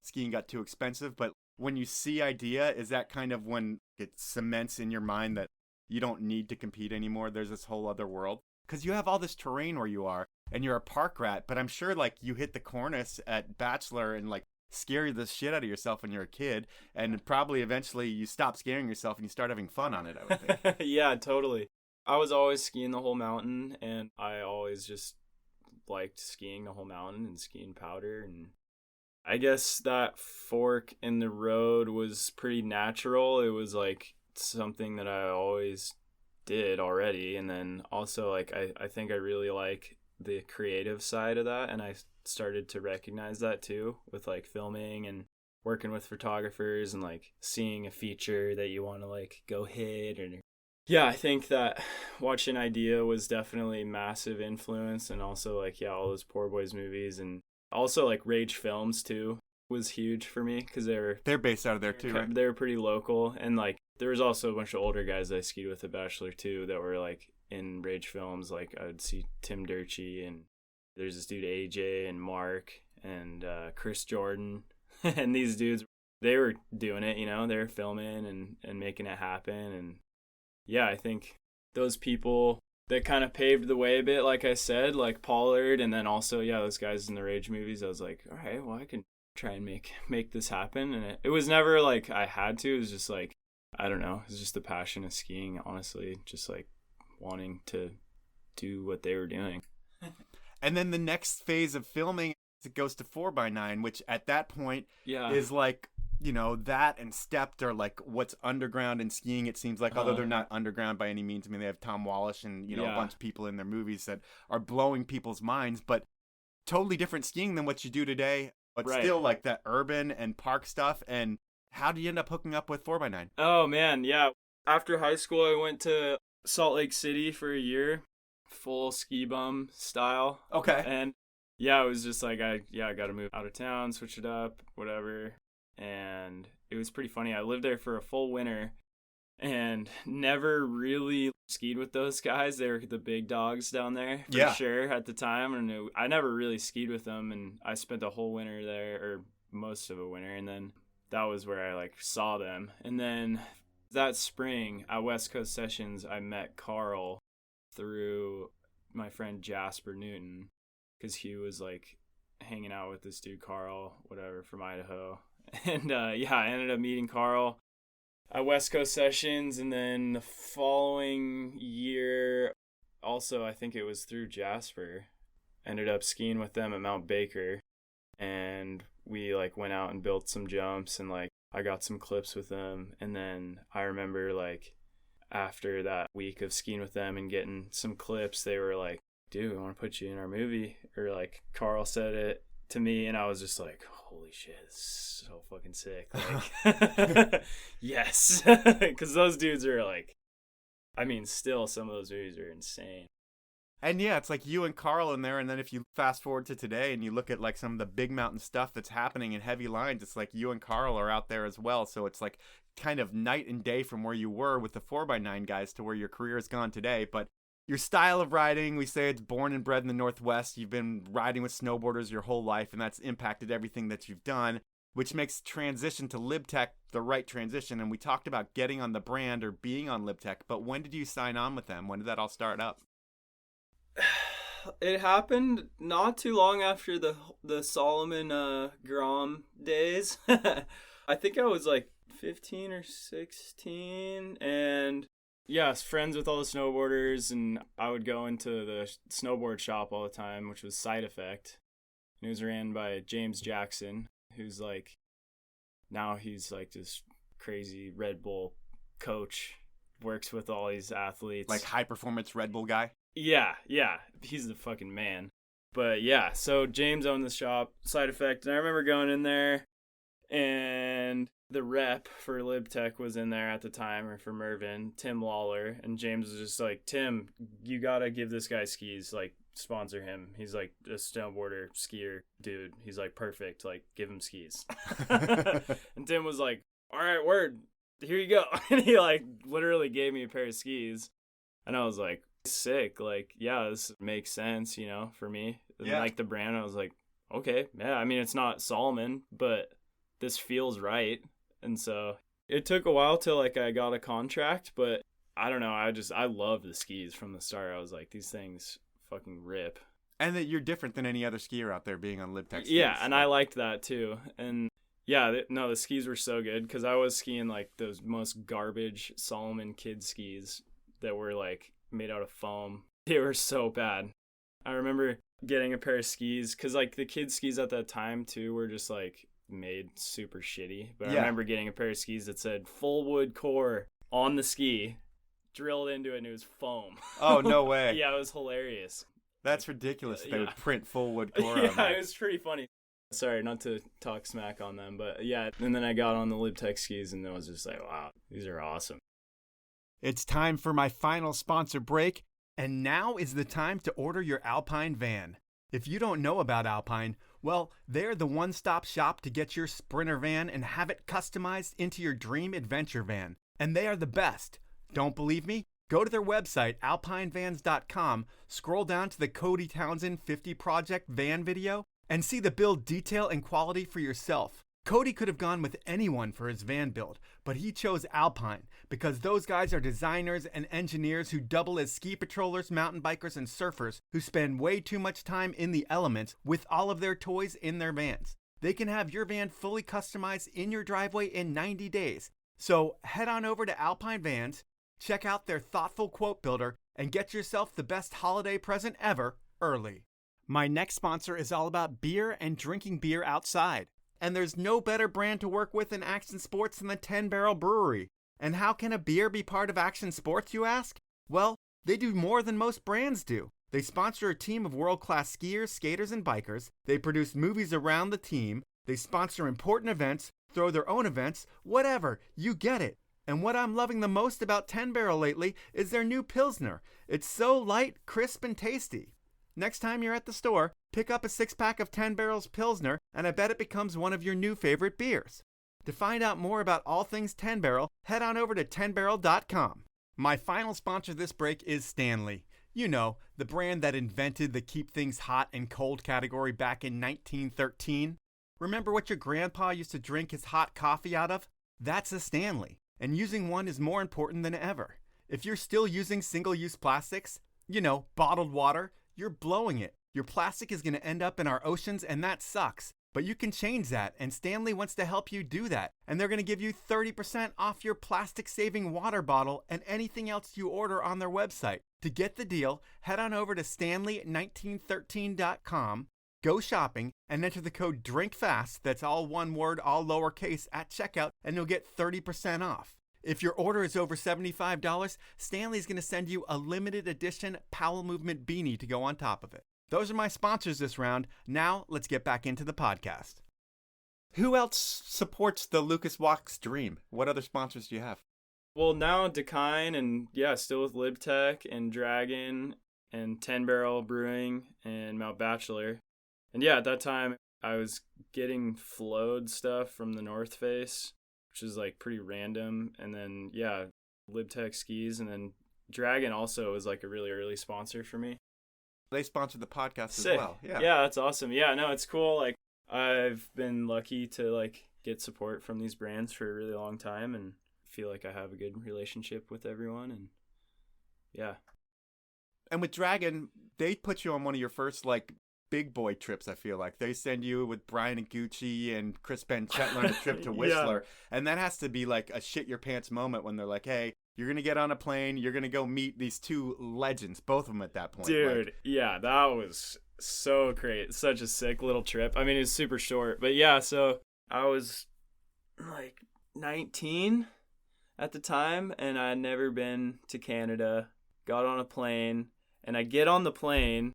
skiing got too expensive. But when you see Idea, is that kind of when it cements in your mind that you don't need to compete anymore? There's this whole other world. Because you have all this terrain where you are, and you're a park rat. But I'm sure like you hit the cornice at Bachelor and like scare the shit out of yourself when you're a kid. And probably eventually you stop scaring yourself and you start having fun on it, I would think. Yeah, totally. I was always skiing the whole mountain, and I always just liked skiing the whole mountain and skiing powder. And I guess that fork in the road was pretty natural. It was like something that I always did already. And then also like I think I really like the creative side of that, and I started to recognize that too with like filming and working with photographers and like seeing a feature that you want to like go hit. Or yeah, I think that watching Idea was definitely massive influence, and also like all those Poor Boys movies, and also like Rage Films too was huge for me because they're based out of there too, right? They were pretty local, and like there was also a bunch of older guys that I skied with at Bachelor too that were like in Rage Films. Like I would see Tim Durchie, and there's this dude AJ and Mark and Chris Jordan, and these dudes, they were doing it, they were filming and making it happen. And yeah, I think those people that kind of paved the way a bit, like I said, like Pollard, and then also, those guys in the Rage movies, I was like, all right, well, I can try and make this happen. And it was never like I had to. It was just like, I don't know, it was just the passion of skiing, honestly, just like wanting to do what they were doing. And then the next phase of filming, it goes to 4x9, which at that point is like, that and Stepped are like what's underground in skiing, it seems like, although they're not underground by any means. I mean, they have Tom Wallish and, a bunch of people in their movies that are blowing people's minds, but totally different skiing than what you do today, but still like that urban and park stuff. And how do you end up hooking up with 4x9? Oh, man, yeah. After high school, I went to Salt Lake City for a year, full ski bum style. Okay. And yeah, it was just like, I got to move out of town, switch it up, whatever. And it was pretty funny. I lived there for a full winter and never really skied with those guys. They were the big dogs down there for sure at the time. And I never really skied with them. And I spent a whole winter there, or most of a winter. And then that was where I like saw them. And then that spring at West Coast Sessions, I met Carl through my friend Jasper Newton, because he was like hanging out with this dude Carl, whatever, from Idaho. And I ended up meeting Carl at West Coast Sessions, and then the following year, also I think it was through Jasper, ended up skiing with them at Mount Baker, and we like went out and built some jumps, and like I got some clips with them. And then I remember like after that week of skiing with them and getting some clips, they were like, dude, I want to put you in our movie, or like Carl said it to me, and I was just like, holy shit, this is so fucking sick. Like, yes, because those dudes are like, I mean, still some of those movies are insane. And yeah, it's like you and Carl in there, and then if you fast forward to today and you look at like some of the big mountain stuff that's happening in heavy lines, it's like you and Carl are out there as well. So it's like kind of night and day from where you were with the 4x9 guys to where your career has gone today. But your style of riding, we say it's born and bred in the Northwest. You've been riding with snowboarders your whole life, and that's impacted everything that you've done, which makes transition to Lib Tech the right transition. And we talked about getting on the brand or being on Lib Tech, but when did you sign on with them? When did that all start up? It happened not too long after the Salomon Grom days. I think I was like 15 or 16, and yeah, I was friends with all the snowboarders, and I would go into the snowboard shop all the time, which was Side Effect. And it was ran by James Jackson, who's like, now he's like this crazy Red Bull coach, works with all these athletes. Like high performance Red Bull guy? Yeah, he's the fucking man. But yeah, so James owned the shop, Side Effect, and I remember going in there, and the rep for Lib Tech was in there at the time, or for Mervyn, Tim Lawler, and James was just like, Tim, you gotta give this guy skis, like, sponsor him. He's like a snowboarder, skier dude. He's like perfect, like, give him skis. And Tim was like, all right, word, here you go. And he like literally gave me a pair of skis, and I was like, sick, like, yeah, this makes sense, you know, for me. And like the brand, I was like, okay, yeah, I mean, it's not Salomon, but this feels right. And so it took a while till like I got a contract, but I don't know, I love the skis from the start. I was like, these things fucking rip. And that you're different than any other skier out there being on Lib Tech skis. Yeah, and I liked that too. And yeah, the skis were so good, because I was skiing like those most garbage Salomon kid skis that were like made out of foam. They were so bad. I remember getting a pair of skis, because like the kids skis at that time too were just like made super shitty, but I remember getting a pair of skis that said full wood core on the ski, drilled into it, and it was foam. Oh, no way. Yeah, it was hilarious. That's ridiculous. They would print full wood core on that. Yeah, it was pretty funny. Sorry, not to talk smack on them, but yeah. And then I got on the Lib Tech skis, and I was just like, wow, these are awesome. It's time for my final sponsor break, and now is the time to order your Alpine van. If you don't know about Alpine, well, they're the one-stop shop to get your Sprinter van and have it customized into your dream adventure van. And they are the best. Don't believe me? Go to their website, alpinevans.com, scroll down to the Cody Townsend 50 Project van video, and see the build detail and quality for yourself. Cody could have gone with anyone for his van build, but he chose Alpine because those guys are designers and engineers who double as ski patrollers, mountain bikers, and surfers who spend way too much time in the elements with all of their toys in their vans. They can have your van fully customized in your driveway in 90 days. So head on over to Alpine Vans, check out their thoughtful quote builder, and get yourself the best holiday present ever early. My next sponsor is all about beer and drinking beer outside. And there's no better brand to work with in action sports than the 10 Barrel Brewery. And how can a beer be part of action sports, you ask? Well, they do more than most brands do. They sponsor a team of world-class skiers, skaters, and bikers. They produce movies around the team. They sponsor important events, throw their own events, whatever. You get it. And what I'm loving the most about 10 Barrel lately is their new Pilsner. It's so light, crisp, and tasty. Next time you're at the store, pick up a 6-pack of 10 Barrel's Pilsner, and I bet it becomes one of your new favorite beers. To find out more about all things 10 Barrel, head on over to 10barrel.com. My final sponsor this break is Stanley. You know, the brand that invented the keep things hot and cold category back in 1913. Remember what your grandpa used to drink his hot coffee out of? That's a Stanley, and using one is more important than ever. If you're still using single-use plastics, you know, bottled water, you're blowing it. Your plastic is going to end up in our oceans, and that sucks. But you can change that, and Stanley wants to help you do that. And they're going to give you 30% off your plastic-saving water bottle and anything else you order on their website. To get the deal, head on over to stanley1913.com, go shopping, and enter the code DRINKFAST, that's all one word, all lowercase, at checkout, and you'll get 30% off. If your order is over $75, Stanley's going to send you a limited edition Powell Movement beanie to go on top of it. Those are my sponsors this round. Now, let's get back into the podcast. Who else supports the Lucas Wachs dream? What other sponsors do you have? Well, now Dakine, and yeah, still with Lib Tech and Dragon and 10 Barrel Brewing and Mount Bachelor. And yeah, at that time I was getting flowed stuff from the North Face, which is like pretty random. And then yeah, Lib Tech skis, and then Dragon also was like a really early sponsor for me. They sponsored the podcast Sick. as well. Yeah. Yeah, that's awesome. Yeah, no, it's cool. Like I've been lucky to like get support from these brands for a really long time, and feel like I have a good relationship with everyone. And yeah. And with Dragon, they put you on one of your first like big boy trips. I feel like they send you with Brian and Igucci and Chris Benchetler on a trip to Whistler, and that has to be like a shit your pants moment when they're like, "Hey, you're gonna get on a plane, you're gonna go meet these two legends," both of them at that point. Dude, like, yeah, that was so great. Such a sick little trip. I mean, it was super short, but yeah. So I was like 19 at the time, and I had never been to Canada. Got on a plane, and I get on the plane,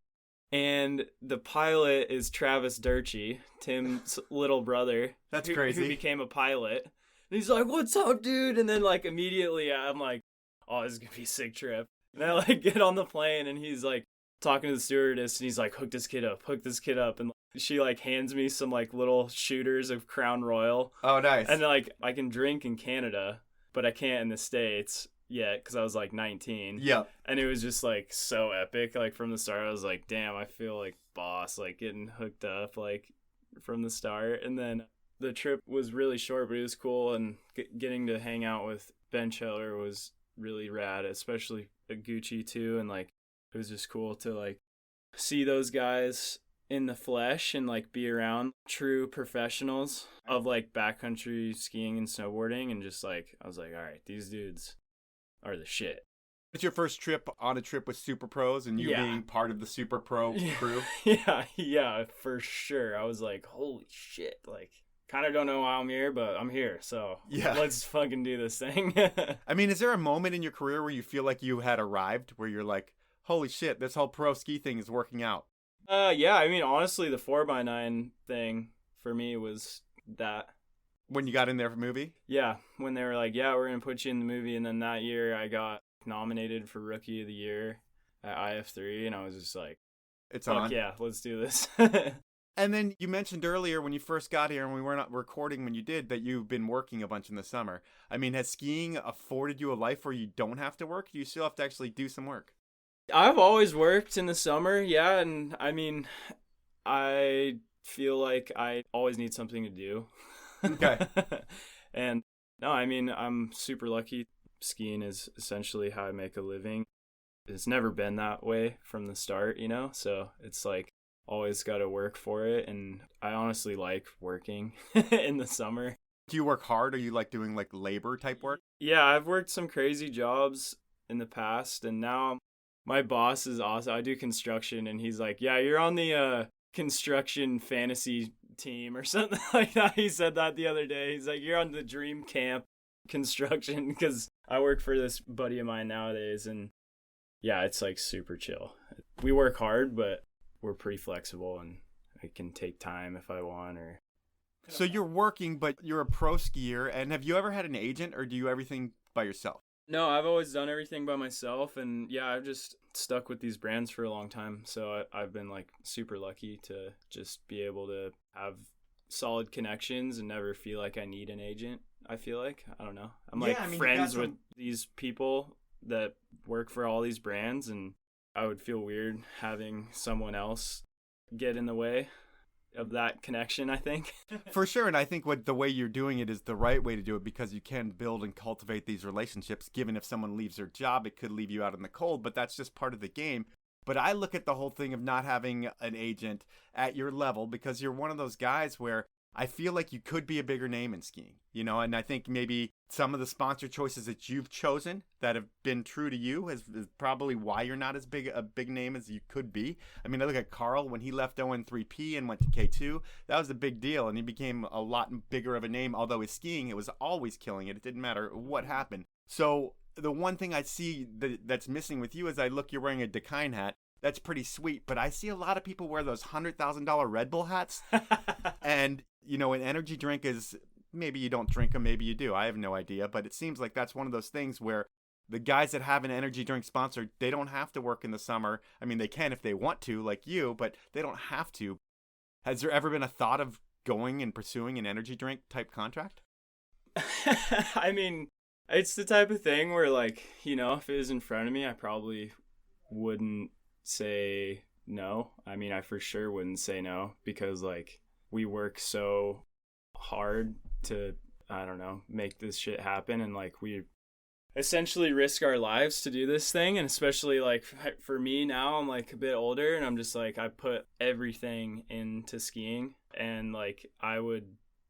and the pilot is Travis Durchie, Tim's little brother. That's who, crazy. Who became a pilot. And he's like, "What's up, dude?" And then like immediately I'm like, "Oh, this is gonna be a sick trip." And I like get on the plane, and he's like talking to the stewardess, and he's like, "Hook this kid up," and she like hands me some like little shooters of Crown Royal. Oh, nice. And like I can drink in Canada, but I can't in the States yet because I was like 19. Yeah. And it was just like so epic. Like from the start, I was like, damn, I feel like boss, like getting hooked up like from the start. And then the trip was really short, but it was cool. And getting to hang out with Benchetler was really rad, especially Igucci too. And like it was just cool to like see those guys in the flesh and like be around true professionals of like backcountry skiing and snowboarding. And just like I was like, all right, these dudes are the shit. It's your first trip on a trip with super pros, and you being part of the super pro crew. Yeah, for sure. I was like, holy shit, like kind of don't know why I'm here, but I'm here, so yeah, let's fucking do this thing. I mean, is there a moment in your career where you feel like you had arrived, where you're like, holy shit, this whole pro ski thing is working out? Yeah, I mean, honestly, the 4x9 thing for me was that. When you got in there for movie? Yeah, when they were like, yeah, we're going to put you in the movie. And then that year I got nominated for Rookie of the Year at IF3. And I was just like, it's fuck on. Yeah, let's do this. And then you mentioned earlier when you first got here and we were not recording when you did that you've been working a bunch in the summer. I mean, has skiing afforded you a life where you don't have to work? Do you still have to actually do some work? I've always worked in the summer, yeah. And I mean, I feel like I always need something to do. Okay. And no, I mean, I'm super lucky. Skiing is essentially how I make a living. It's never been that way from the start, you know? So it's like always got to work for it. And I honestly like working in the summer. Do you work hard, or you like doing like labor type work? Yeah, I've worked some crazy jobs in the past, and now my boss is awesome. I do construction, and he's like, yeah, you're on the construction fantasy team or something like that. He said that the other day. He's like, you're on the dream camp construction, because I work for this buddy of mine nowadays, and yeah, it's like super chill. We work hard, but we're pretty flexible, and I can take time if I want. Or so you're working, but you're a pro skier. And have you ever had an agent, or do you everything by yourself? No, I've always done everything by myself, and yeah, I've just stuck with these brands for a long time. So I've been like super lucky to just be able to have solid connections and never feel like I need an agent. I feel like, I don't know, I'm like friends with these people that work for all these brands, and I would feel weird having someone else get in the way of that connection, I think. For sure. And I think the way you're doing it is the right way to do it, because you can build and cultivate these relationships. Given if someone leaves their job, it could leave you out in the cold, but that's just part of the game. But I look at the whole thing of not having an agent at your level, because you're one of those guys where I feel like you could be a bigger name in skiing, you know, and I think maybe some of the sponsor choices that you've chosen that have been true to you is probably why you're not as big a big name as you could be. I mean, I look at Carl when he left ON3P and went to K2. That was a big deal, and he became a lot bigger of a name, although his skiing, it was always killing it. It didn't matter what happened. So the one thing I see that's missing with you is you're wearing a Dakine hat. That's pretty sweet, but I see a lot of people wear those $100,000 Red Bull hats. And, you know, an energy drink is, maybe you don't drink them, maybe you do. I have no idea, but it seems like that's one of those things where The guys that have an energy drink sponsor, they don't have to work in the summer. I mean, they can if they want to, like you, but they don't have to. Has there ever been a thought of going and pursuing an energy drink type contract? I mean, it's the type of thing where, like, you know, if it was in front of me, I probably wouldn't say no. I mean, I for sure wouldn't say no because, like, we work so hard to, I don't know, make this shit happen. And, like, we essentially risk our lives to do this thing. And especially, like, for me now, I'm, like, a bit older and I'm just, like, I put everything into skiing. And, like, I would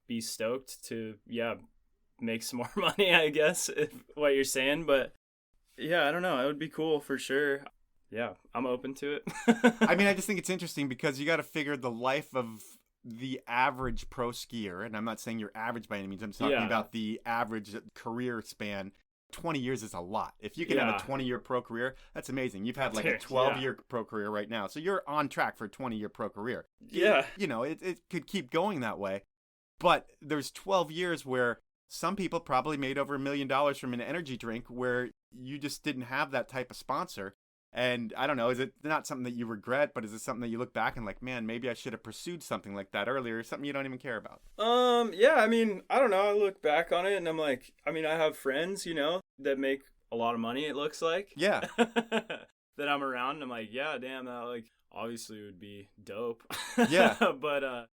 be stoked to, make some more money, I guess, if what you're saying. But yeah, I don't know. It would be cool for sure. Yeah, I'm open to it. I mean, I just think it's interesting because you got to figure the life of the average pro skier. And I'm not saying you're average by any means. I'm talking about the average career span. 20 years is a lot. If you can have a 20-year pro career, that's amazing. You've had like a 12-year pro career right now. So you're on track for a 20-year pro career. Yeah. You know, it could keep going that way. But there's 12 years where some people probably made over $1 million from an energy drink where you just didn't have that type of sponsor. And I don't know, is it not something that you regret, but is it something that you look back and like, man, maybe I should have pursued something like that earlier, something you don't even care about? Yeah, I mean, I don't know. I look back on it and I'm like, I mean, I have friends, you know, that make a lot of money, it looks like. Yeah. That I'm around and I'm like, yeah, damn, that like obviously would be dope. Yeah. But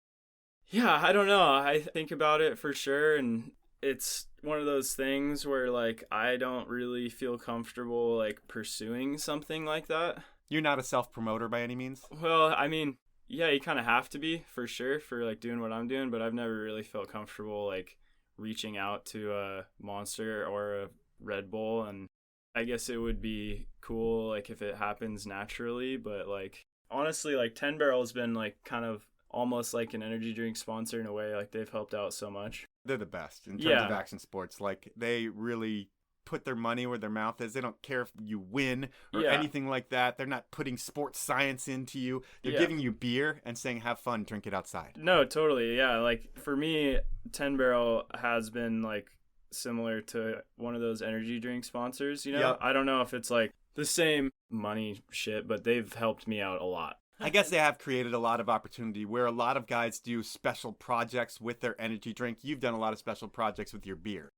yeah, I don't know. I think about it for sure, and it's one of those things where, like, I don't really feel comfortable, like, pursuing something like that. You're not a self-promoter by any means? Well, I mean, yeah, you kind of have to be, for sure, for, like, doing what I'm doing, but I've never really felt comfortable, like, reaching out to a Monster or a Red Bull, and I guess it would be cool, like, if it happens naturally, but, like, honestly, like, 10 Barrel has been, like, kind of almost like an energy drink sponsor in a way. Like, they've helped out so much. They're the best in terms of action sports. Like, they really put their money where their mouth is. They don't care if you win or anything like that. They're not putting sports science into you. They're giving you beer and saying, have fun, drink it outside. No, totally. Yeah. Like, for me, 10 Barrel has been, like, similar to one of those energy drink sponsors, you know? Yep. I don't know if it's, like, the same money shit, but they've helped me out a lot. I guess they have created a lot of opportunity where a lot of guys do special projects with their energy drink. You've done a lot of special projects with your beer.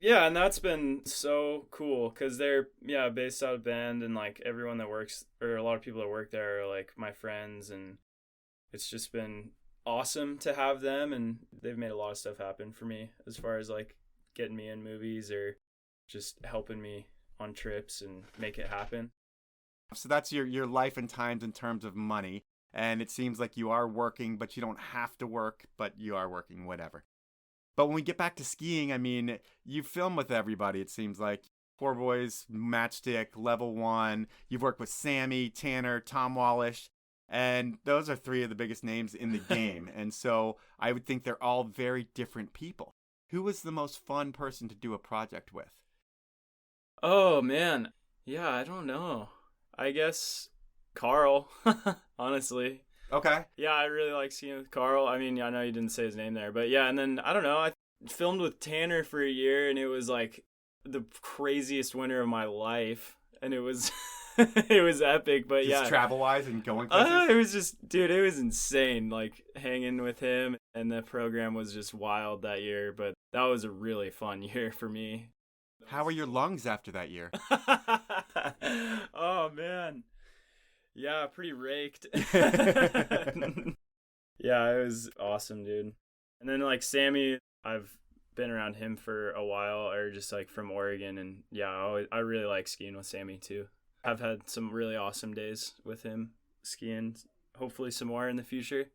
Yeah, and that's been so cool because they're, based out of Bend, and, like, everyone that works, or a lot of people that work there are, like, my friends, and it's just been awesome to have them, and they've made a lot of stuff happen for me as far as, like, getting me in movies or just helping me on trips and make it happen. So that's your life and times in terms of money. And it seems like you are working, but you don't have to work, but you are working, whatever. But when we get back to skiing, I mean, you film with everybody, it seems like. Poor Boys, Matchstick, Level 1. You've worked with Sammy, Tanner, Tom Wallish. And those are three of the biggest names in the game. And so I would think they're all very different people. Who was the most fun person to do a project with? Oh, man. Yeah, I don't know. I guess Carl, honestly. Okay. Yeah, I really like skiing with Carl. I mean, I know you didn't say his name there, but yeah, and then, I don't know, I filmed with Tanner for a year, and it was, like, the craziest winter of my life, and it was it was epic, but just travel-wise and going places? It was just, dude, it was insane, like, hanging with him, and the program was just wild that year, but that was a really fun year for me. How were your lungs after that year? Oh, man. Yeah, pretty raked. Yeah, it was awesome, dude. And then, like, Sammy, I've been around him for a while, or just, like, from Oregon. And, yeah, I really like skiing with Sammy, too. I've had some really awesome days with him skiing. Hopefully some more in the future.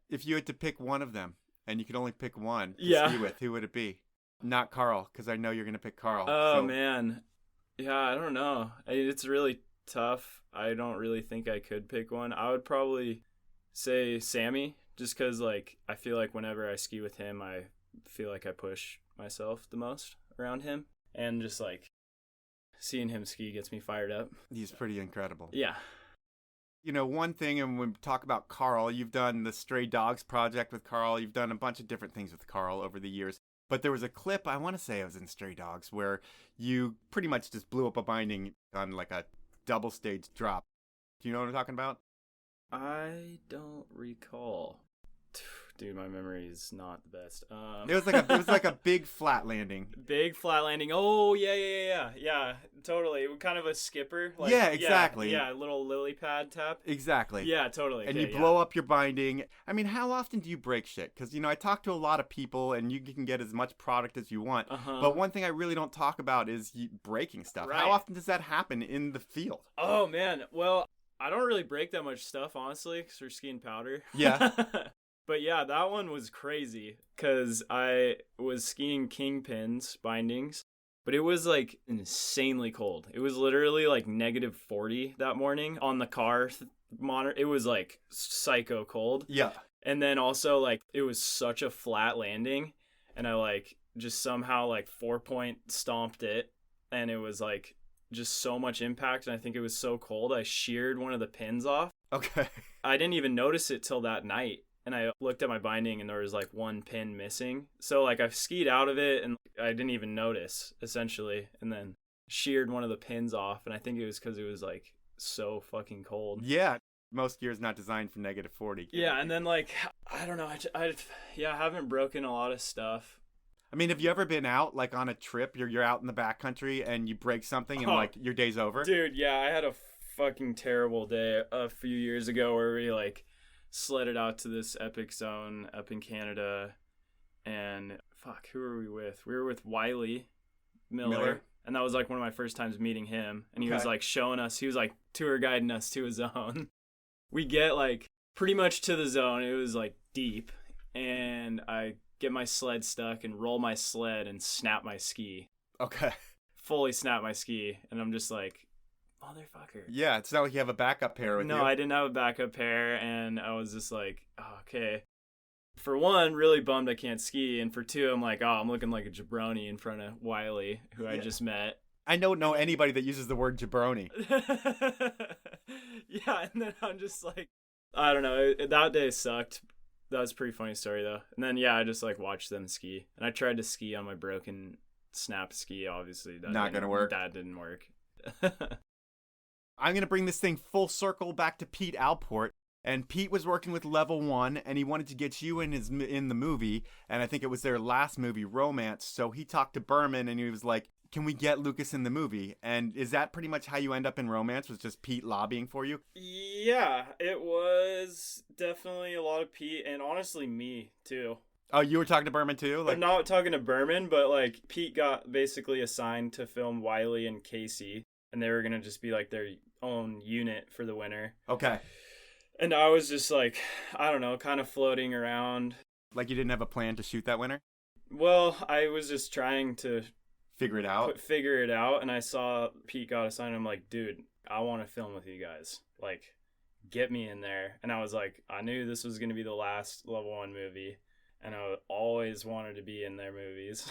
If you had to pick one of them, and you could only pick one to Yeah. ski with, who would it be? Not Carl, because I know you're going to pick Carl. Oh, man. Yeah, I don't know. It's really tough. I don't really think I could pick one. I would probably say Sammy, just because, like, I feel like whenever I ski with him, I feel like I push myself the most around him. And just, like, seeing him ski gets me fired up. He's pretty incredible. Yeah. You know, one thing, and when we talk about Carl, you've done the Stray Dogs project with Carl. You've done a bunch of different things with Carl over the years. But there was a clip, I want to say it was in Stray Dogs, where you pretty much just blew up a binding on like a double stage drop. Do you know what I'm talking about? I don't recall. Dude, my memory is not the best. It was like a big flat landing. Big flat landing. Oh, yeah, totally. Kind of a skipper. Like, yeah, exactly. Yeah, little lily pad tap. Exactly. Yeah, totally. And you blow up your binding. I mean, how often do you break shit? Because, I talk to a lot of people, and you can get as much product as you want. But one thing I really don't talk about is breaking stuff. Right. How often does that happen in the field? Oh, man. Well, I don't really break that much stuff, honestly, because we're skiing powder. Yeah. But yeah, that one was crazy because I was skiing kingpins bindings, but it was like insanely cold. It was literally like -40 that morning on the car monitor. It was like psycho cold. Yeah. And then also like it was such a flat landing, and I like just somehow like 4-point stomped it, and it was like just so much impact, and I think it was so cold I sheared one of the pins off. Okay. I didn't even notice it till that night. And I looked at my binding and there was like one pin missing. So like I skied out of it and I didn't even notice, essentially. And then sheared one of the pins off. And I think it was because it was like so fucking cold. Yeah. Most gear is not designed for -40. Yeah. And then like, I don't know. I haven't broken a lot of stuff. I mean, have you ever been out like on a trip? You're out in the backcountry and you break something and like your day's over? Dude, yeah. I had a fucking terrible day a few years ago where we like sledded out to this epic zone up in Canada, and who were we with? We were with Wiley Miller, and that was like one of my first times meeting him, and he was like showing us, he was like tour guiding us to a zone. We get like pretty much to the zone, it was like deep, and I get my sled stuck and roll my sled and snap my ski. Okay. Fully snap my ski, and I'm just like, motherfucker. Yeah, it's not like you have a backup pair with you. No, I didn't have a backup pair, and I was just like, oh, okay. For one, really bummed I can't ski, and for two, I'm like, I'm looking like a jabroni in front of Wiley, who I just met. I don't know anybody that uses the word jabroni. Yeah, and then I'm just like, I don't know. That day sucked. That was a pretty funny story, though. And then, I just like watched them ski, and I tried to ski on my broken snap ski. Obviously, not gonna work. That didn't work. I'm going to bring this thing full circle back to Pete Alport. And Pete was working with Level 1, and he wanted to get you in the movie. And I think it was their last movie, Romance. So he talked to Berman, and he was like, can we get Lucas in the movie? And is that pretty much how you end up in Romance? Was just Pete lobbying for you? Yeah, it was definitely a lot of Pete, and honestly me, too. Oh, you were talking to Berman, too? I'm not talking to Berman, but like Pete got basically assigned to film Wiley and Casey. And they were going to just be like their own unit for the winter. Okay. And I was just like, I don't know, kind of floating around. Like you didn't have a plan to shoot that winter? Well, I was just trying to figure it out. And I saw Pete got assigned. I'm like, dude, I want to film with you guys. Like, get me in there. And I was like, I knew this was going to be the last Level 1 movie. And I always wanted to be in their movies.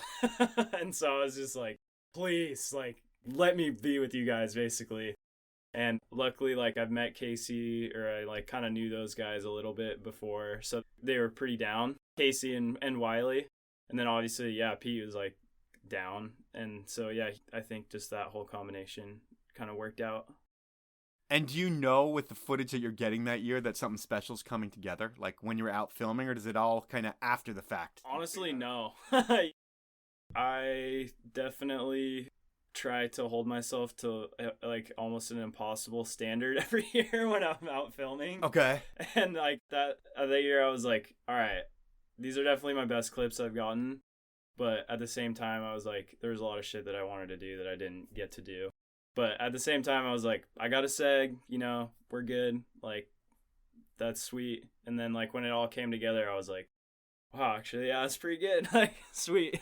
And so I was just like, please, like, let me be with you guys, basically. And luckily, like, I've met Casey, or I like kind of knew those guys a little bit before, so they were pretty down, Casey and Wiley. And then obviously, Pete was like down, and so I think just that whole combination kind of worked out. And do you know with the footage that you're getting that year that something special's coming together, like when you're out filming, or does it all kind of after the fact? Honestly, no. I definitely try to hold myself to like almost an impossible standard every year when I'm out filming. Okay. And like that year I was like, all right, these are definitely my best clips I've gotten. But at the same time, I was like, there was a lot of shit that I wanted to do that I didn't get to do. But at the same time, I was like, I got a seg, we're good. Like, that's sweet. And then like when it all came together, I was like, wow, actually, that's pretty good. Like, sweet.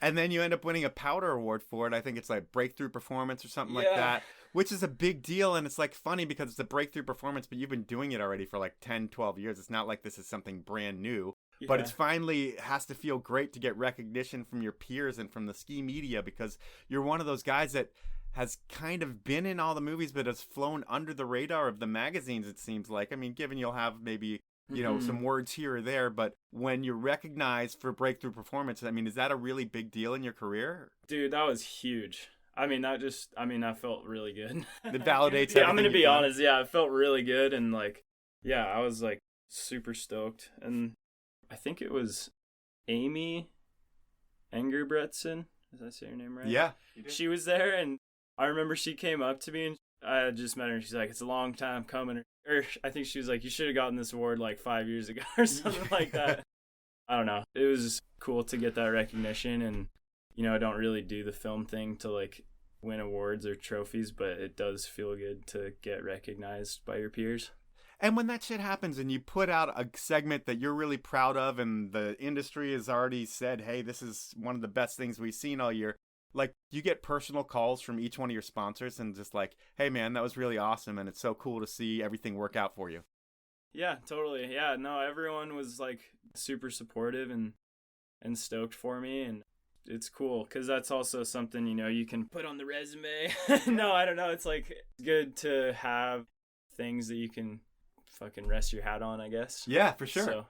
And then you end up winning a Powder Award for it. I think it's like Breakthrough Performance or something like that, which is a big deal. And it's like funny because it's a breakthrough performance, but you've been doing it already for like 10, 12 years. It's not like this is something brand new, but it's finally has to feel great to get recognition from your peers and from the ski media, because you're one of those guys that has kind of been in all the movies, but has flown under the radar of the magazines, it seems like. I mean, given you'll have maybe you know, some words here or there, but when you're recognized for breakthrough performance, I mean, is that a really big deal in your career? Dude, that was huge. I mean, that felt really good. It validates yeah, I'm going to everything be you've done. honest. Yeah, it felt really good. And like, yeah, I was like super stoked. And I think it was Amy Engerbretson. Did I say her name right? Yeah. She was there, and I remember she came up to me, and I had just met her, and she's like, it's a long time coming. Or I think she was like, you should have gotten this award like 5 years ago or something like that. I don't know. It was cool to get that recognition, and, you know, I don't really do the film thing to like win awards or trophies, but it does feel good to get recognized by your peers. And when that shit happens and you put out a segment that you're really proud of and the industry has already said, hey, this is one of the best things we've seen all year, like, you get personal calls from each one of your sponsors and just like, hey, man, that was really awesome, and it's so cool to see everything work out for you. Yeah, totally. Yeah, no, everyone was like super supportive and stoked for me, and it's cool because that's also something, you know, you can put on the resume. No, I don't know. It's like good to have things that you can fucking rest your hat on, I guess. Yeah, for sure. So.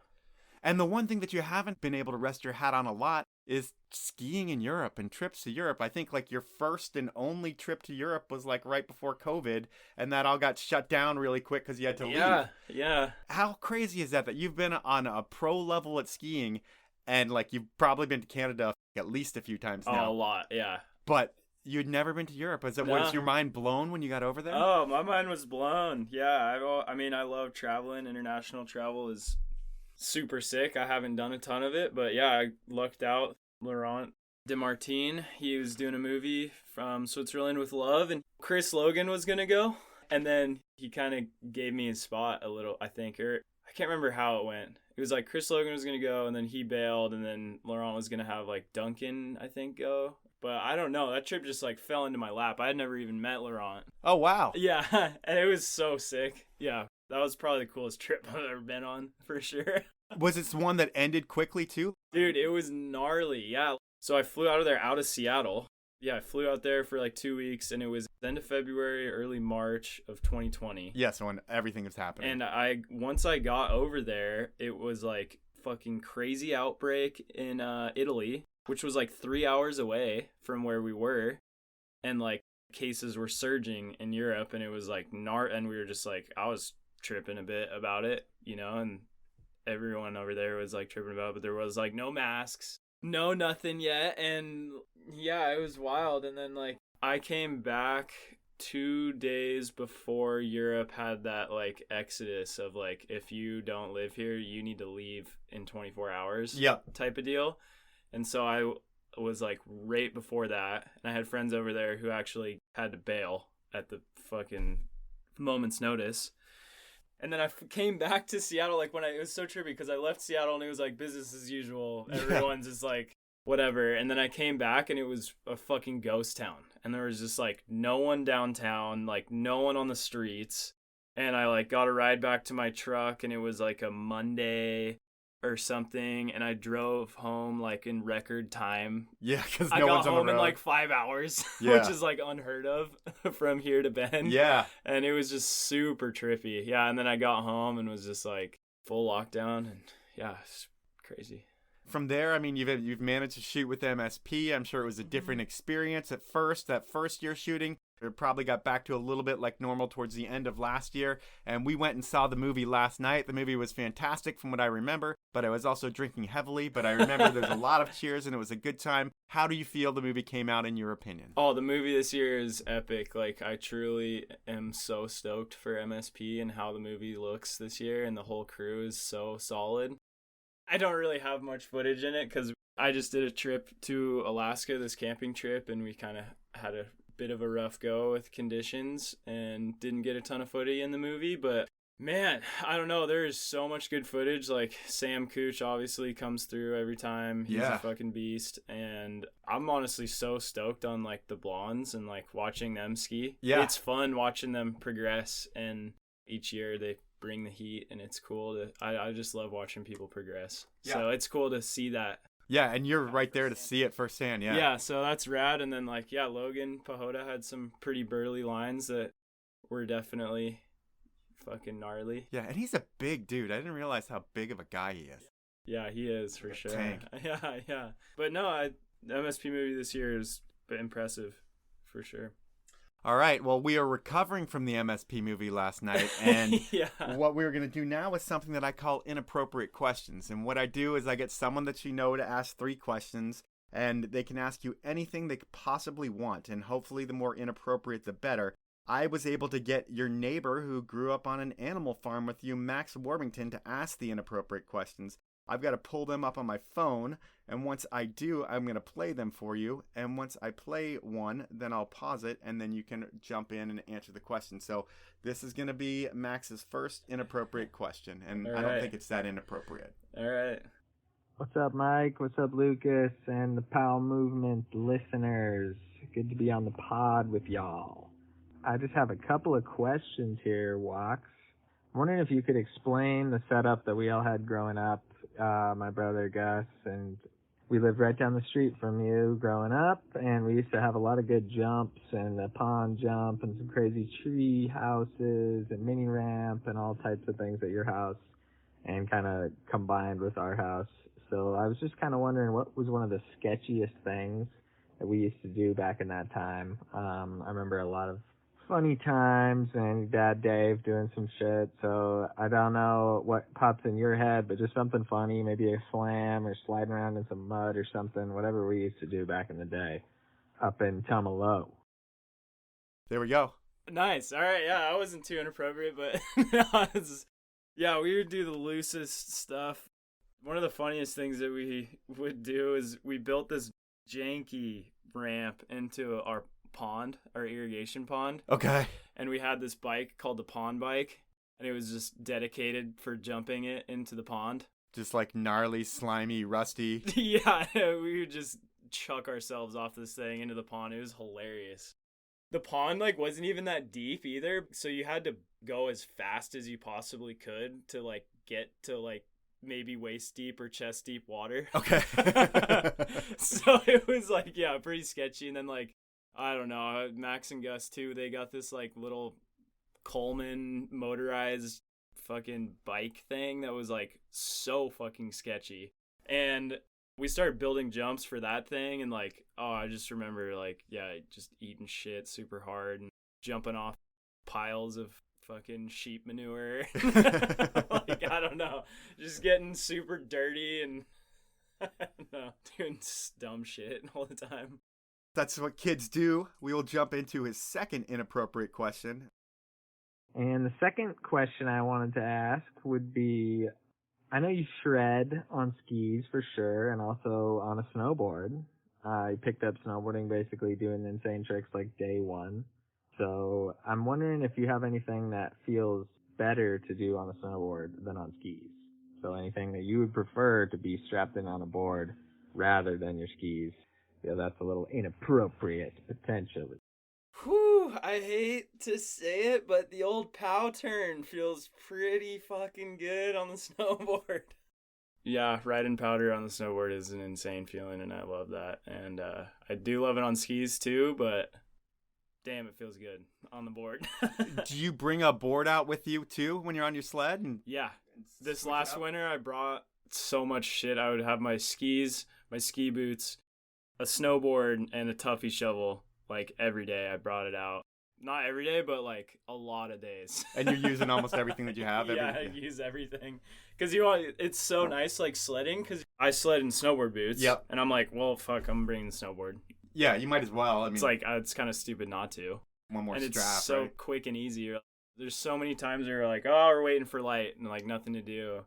And the one thing that you haven't been able to rest your hat on a lot is skiing in Europe and trips to Europe. I think like your first and only trip to Europe was like right before COVID, and that all got shut down really quick because you had to leave. Yeah. How crazy is that you've been on a pro level at skiing, and like you've probably been to Canada at least a few times now? Oh, a lot, yeah. But you'd never been to Europe. Was your mind blown when you got over there? Oh, my mind was blown. Yeah, I mean, I love traveling. International travel is super sick. I haven't done a ton of it, but yeah, I lucked out. Laurent Demartine, he was doing a movie from Switzerland with Love, and Chris Logan was gonna go, and then he kind of gave me his spot a little, I think, or I can't remember how it went. It was like Chris Logan was gonna go, and then he bailed, and then Laurent was gonna have like Duncan, I think, go. But I don't know. That trip just like fell into my lap. I had never even met Laurent. Oh, wow. Yeah, and it was so sick. Yeah, that was probably the coolest trip I've ever been on, for sure. Was it one that ended quickly, too? Dude, it was gnarly, yeah. So I flew out of Seattle. Yeah, I flew out there for like 2 weeks, and it was end of February, early March of 2020. Yeah, so when everything was happening. And once I got over there, it was like fucking crazy outbreak in Italy, which was like 3 hours away from where we were. And like cases were surging in Europe, and it was like and we were just like, I was tripping a bit about it, you know, and everyone over there was like tripping about it, but there was like no masks, no nothing yet. And yeah, it was wild. And then like I came back 2 days before Europe had that like exodus of like, if you don't live here, you need to leave in 24 hours type of deal. And so I was like right before that, and I had friends over there who actually had to bail at the fucking moment's notice. And then I came back to Seattle, like it was so trippy because I left Seattle and it was like business as usual. Everyone's just like, whatever. And then I came back and it was a fucking ghost town. And there was just like no one downtown, like no one on the streets. And I like got a ride back to my truck, and it was like a Monday or something, and I drove home like in record time. Yeah, because I got home in like 5 hours, which is like unheard of from here to Bend. Yeah. And it was just super trippy. Yeah, and then I got home and was just like full lockdown, and yeah, it's crazy. From there, I mean, you've managed to shoot with MSP. I'm sure it was a different experience at first. That first year shooting, it probably got back to a little bit like normal towards the end of last year. And we went and saw the movie last night. The movie was fantastic from what I remember, but I was also drinking heavily. But I remember there's a lot of cheers, and it was a good time. How do you feel the movie came out in your opinion? Oh, the movie this year is epic. Like, I truly am so stoked for MSP and how the movie looks this year, and the whole crew is so solid. I don't really have much footage in it because I just did a trip to Alaska, this camping trip, and we kind of had a bit of a rough go with conditions and didn't get a ton of footage in the movie. But man, I don't know, there is so much good footage. Like Sam Cooch obviously comes through every time. He's a fucking beast. And I'm honestly so stoked on like the blondes and like watching them ski. Yeah, it's fun watching them progress, and each year they bring the heat, and it's cool to I just love watching people progress. So it's cool to see that. Yeah, and you're right there to see it firsthand. Yeah, so that's rad. And then like Logan Pajota had some pretty burly lines that were definitely fucking gnarly. Yeah, and he's a big dude. I didn't realize how big of a guy he is. Yeah, he is for sure. Tank. Yeah. But no, the MSP movie this year is impressive for sure. All right, well, we are recovering from the MSP movie last night, and yeah. What we're going to do now is something that I call Inappropriate Questions. And what I do is I get someone that you know to ask 3 questions, and they can ask you anything they could possibly want, and hopefully the more inappropriate, the better. I was able to get your neighbor who grew up on an animal farm with you, Max Warbington, to ask the inappropriate questions. I've got to pull them up on my phone, and once I do, I'm going to play them for you. And once I play one, then I'll pause it, and then you can jump in and answer the question. So this is going to be Max's first inappropriate question, and I don't think it's that inappropriate. All right. What's up, Mike? What's up, Lucas? And the Powell Movement listeners. Good to be on the pod with y'all. I just have a couple of questions here, Wachs. I'm wondering if you could explain the setup that we all had growing up. My brother Gus, and we lived right down the street from you growing up, and we used to have a lot of good jumps and a pond jump and some crazy tree houses and mini ramp and all types of things at your house, and kind of combined with our house. So I was just kind of wondering what was one of the sketchiest things that we used to do back in that time. I remember a lot of funny times and Dad Dave doing some shit, so I don't know what pops in your head, but just something funny, maybe a slam or sliding around in some mud or something, whatever we used to do back in the day up in Tumalo. There we go. Nice. All right, yeah, I wasn't too inappropriate, but yeah, we would do the loosest stuff. One of the funniest things that we would do is we built this janky ramp into our pond, our irrigation pond. Okay. And we had this bike called the pond bike, and it was just dedicated for jumping it into the pond. Just like gnarly, slimy, rusty. Yeah, we would just chuck ourselves off this thing into the pond. It was hilarious. The pond like wasn't even that deep either, so you had to go as fast as you possibly could to like get to like maybe waist deep or chest deep water. Okay. So it was like, yeah, pretty sketchy. And then like, I don't know, Max and Gus too, they got this like little Coleman motorized fucking bike thing that was like so fucking sketchy. And we started building jumps for that thing, and like, oh, I just remember like, yeah, just eating shit super hard and jumping off piles of fucking sheep manure. Like, I don't know, just getting super dirty and I don't know, doing dumb shit all the time. That's what kids do. We will jump into his second inappropriate question. And the second question I wanted to ask would be, I know you shred on skis for sure, and also on a snowboard. I picked up snowboarding basically doing insane tricks like day one. So I'm wondering if you have anything that feels better to do on a snowboard than on skis. So anything that you would prefer to be strapped in on a board rather than your skis. Yeah, that's a little inappropriate, potentially. Whew, I hate to say it, but the old pow turn feels pretty fucking good on the snowboard. Yeah, riding powder on the snowboard is an insane feeling, and I love that. And I do love it on skis too, but damn, it feels good on the board. Do you bring a board out with you too when you're on your sled? Yeah. This last winter, I brought so much shit. I would have my skis, my ski boots, a snowboard, and a tuffy shovel. Like every day I brought it out. Not every day, but like a lot of days. And you're using almost everything that you have? Yeah, I use everything. Because it's so nice like sledding, because I sled in snowboard boots. Yep. And I'm like, well, fuck, I'm bringing the snowboard. Yeah, you might as well. I mean, it's like, it's kind of stupid not to. One more and strap, it's so right? quick and easy. There's so many times where you're like, oh, we're waiting for light and like nothing to do.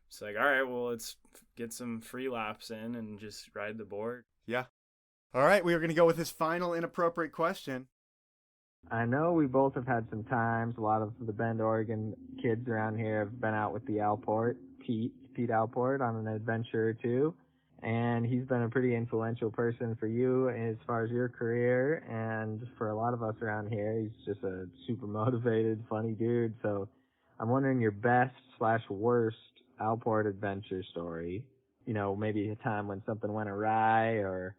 It's like, all right, well, let's get some free laps in and just ride the board. Yeah. All right, we are going to go with his final inappropriate question. I know we both have had some times. A lot of the Bend, Oregon kids around here have been out with the Alport, Pete Alport, on an adventure or two. And he's been a pretty influential person for you as far as your career. And for a lot of us around here, he's just a super motivated, funny dude. So I'm wondering your best/worst Alport adventure story. You know, maybe a time when something went awry or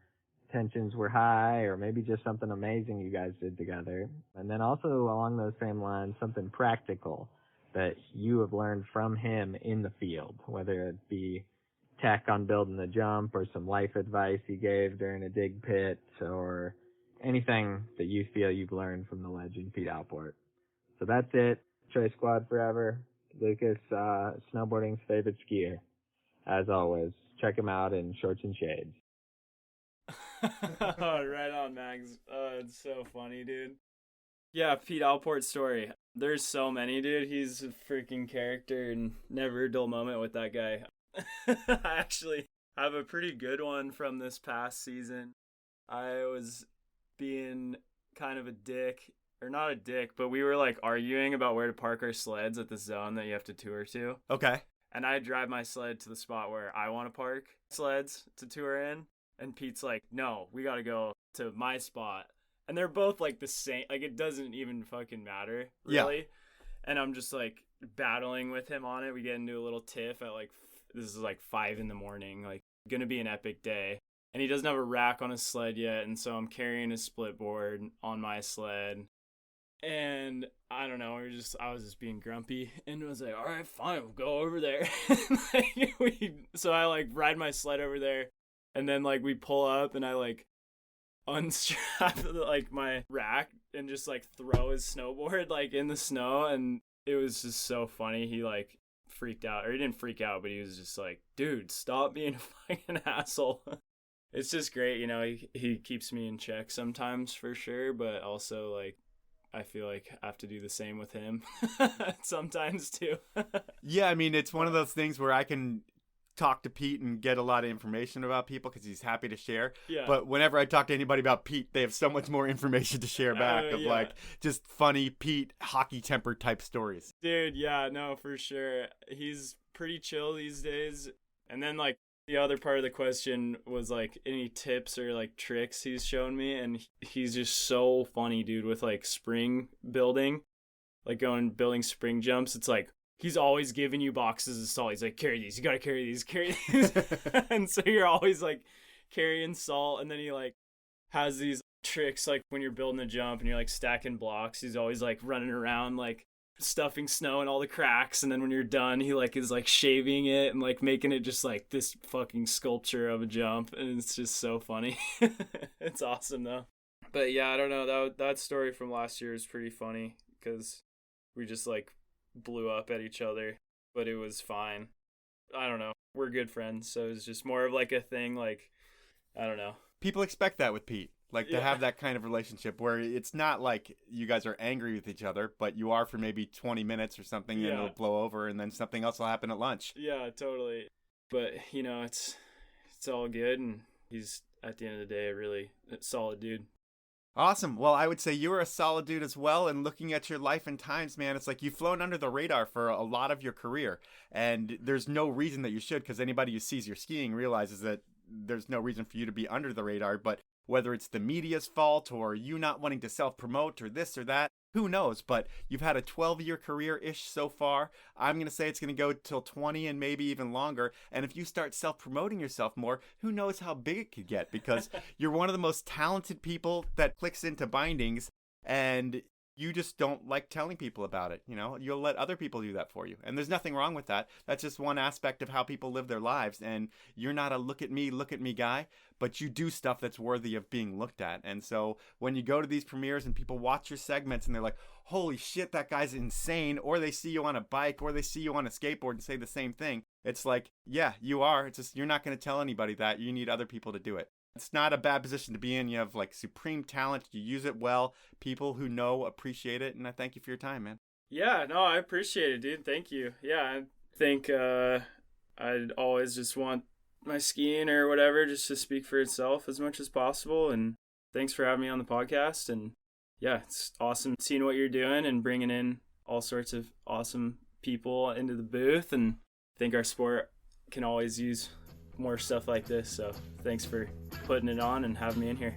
tensions were high, or maybe just something amazing you guys did together. And then also along those same lines, something practical that you have learned from him in the field, whether it be tech on building the jump or some life advice he gave during a dig pit or anything that you feel you've learned from the legend Pete Alport. So that's it. Choice Squad forever. Lucas, snowboarding's favorite skier. As always, check him out in Shorts and Shades. Right on, Max. It's so funny, dude. Yeah, Pete Alport story. There's so many, dude. He's a freaking character and never a dull moment with that guy. I actually have a pretty good one from this past season. I was being kind of a dick, or not a dick, but we were like arguing about where to park our sleds at the zone that you have to tour to. Okay. And I drive my sled to the spot where I want to park sleds to tour in. And Pete's like, no, we got to go to my spot. And they're both like the same. Like, it doesn't even fucking matter, really. Yeah. And I'm just like battling with him on it. We get into a little tiff at like, this is like 5 a.m. Like, gonna be an epic day. And he doesn't have a rack on his sled yet. And so I'm carrying his split board on my sled. And I don't know, I was just being grumpy and was like, all right, fine, we'll go over there. So I like ride my sled over there, and then like we pull up and I like unstrap like my rack and just like throw his snowboard like in the snow. And it was just so funny. He like freaked out, or he didn't freak out, but he was just like, dude, stop being a fucking asshole. It's just great, you know, he keeps me in check sometimes for sure, but also like I feel like I have to do the same with him sometimes too. Yeah, I mean, it's one of those things where I can talk to Pete and get a lot of information about people because he's happy to share. Yeah. But whenever I talk to anybody about Pete, they have so much more information to share back of like just funny Pete hockey temper type stories. Dude, yeah, no, for sure. He's pretty chill these days. And then like the other part of the question was like any tips or like tricks he's shown me, and he's just so funny, dude, with like spring building, like building spring jumps. It's like he's always giving you boxes of salt. He's like, carry these, you gotta carry these. And so you're always like carrying salt, and then he like has these tricks like when you're building a jump and you're like stacking blocks. He's always like running around like stuffing snow in all the cracks, and then when you're done he like is like shaving it and like making it just like this fucking sculpture of a jump, and it's just so funny. It's awesome though. But yeah, I don't know, that story from last year is pretty funny because we just like blew up at each other, but it was fine. I don't know, we're good friends, so it's just more of like a thing, like I don't know, people expect that with Pete. Like to have that kind of relationship where it's not like you guys are angry with each other, but you are for maybe 20 minutes or something, and it'll blow over, and then something else will happen at lunch. Yeah, totally. But, you know, it's all good, and he's, at the end of the day, a really solid dude. Awesome. Well, I would say you're a solid dude as well, and looking at your life and times, man, it's like you've flown under the radar for a lot of your career, and there's no reason that you should, because anybody who sees your skiing realizes that there's no reason for you to be under the radar. But whether it's the media's fault or you not wanting to self-promote or this or that, who knows? But you've had a 12-year career-ish so far. I'm going to say it's going to go till 20 and maybe even longer. And if you start self-promoting yourself more, who knows how big it could get? Because you're one of the most talented people that clicks into bindings, and you just don't like telling people about it. You know, you'll let other people do that for you. And there's nothing wrong with that. That's just one aspect of how people live their lives. And you're not a look at me guy, but you do stuff that's worthy of being looked at. And so when you go to these premieres and people watch your segments and they're like, holy shit, that guy's insane, or they see you on a bike or they see you on a skateboard and say the same thing, it's like, yeah, you are. It's just, you're not going to tell anybody that. You need other people to do it. It's not a bad position to be in. You have like supreme talent. You use it well. People who know appreciate it. And I thank you for your time, man. Yeah, no, I appreciate it, dude. Thank you. Yeah, I think I'd always just want my skiing or whatever just to speak for itself as much as possible. And thanks for having me on the podcast. And yeah, it's awesome seeing what you're doing and bringing in all sorts of awesome people into the booth. And I think our sport can always use more stuff like this, so thanks for putting it on and having me in here.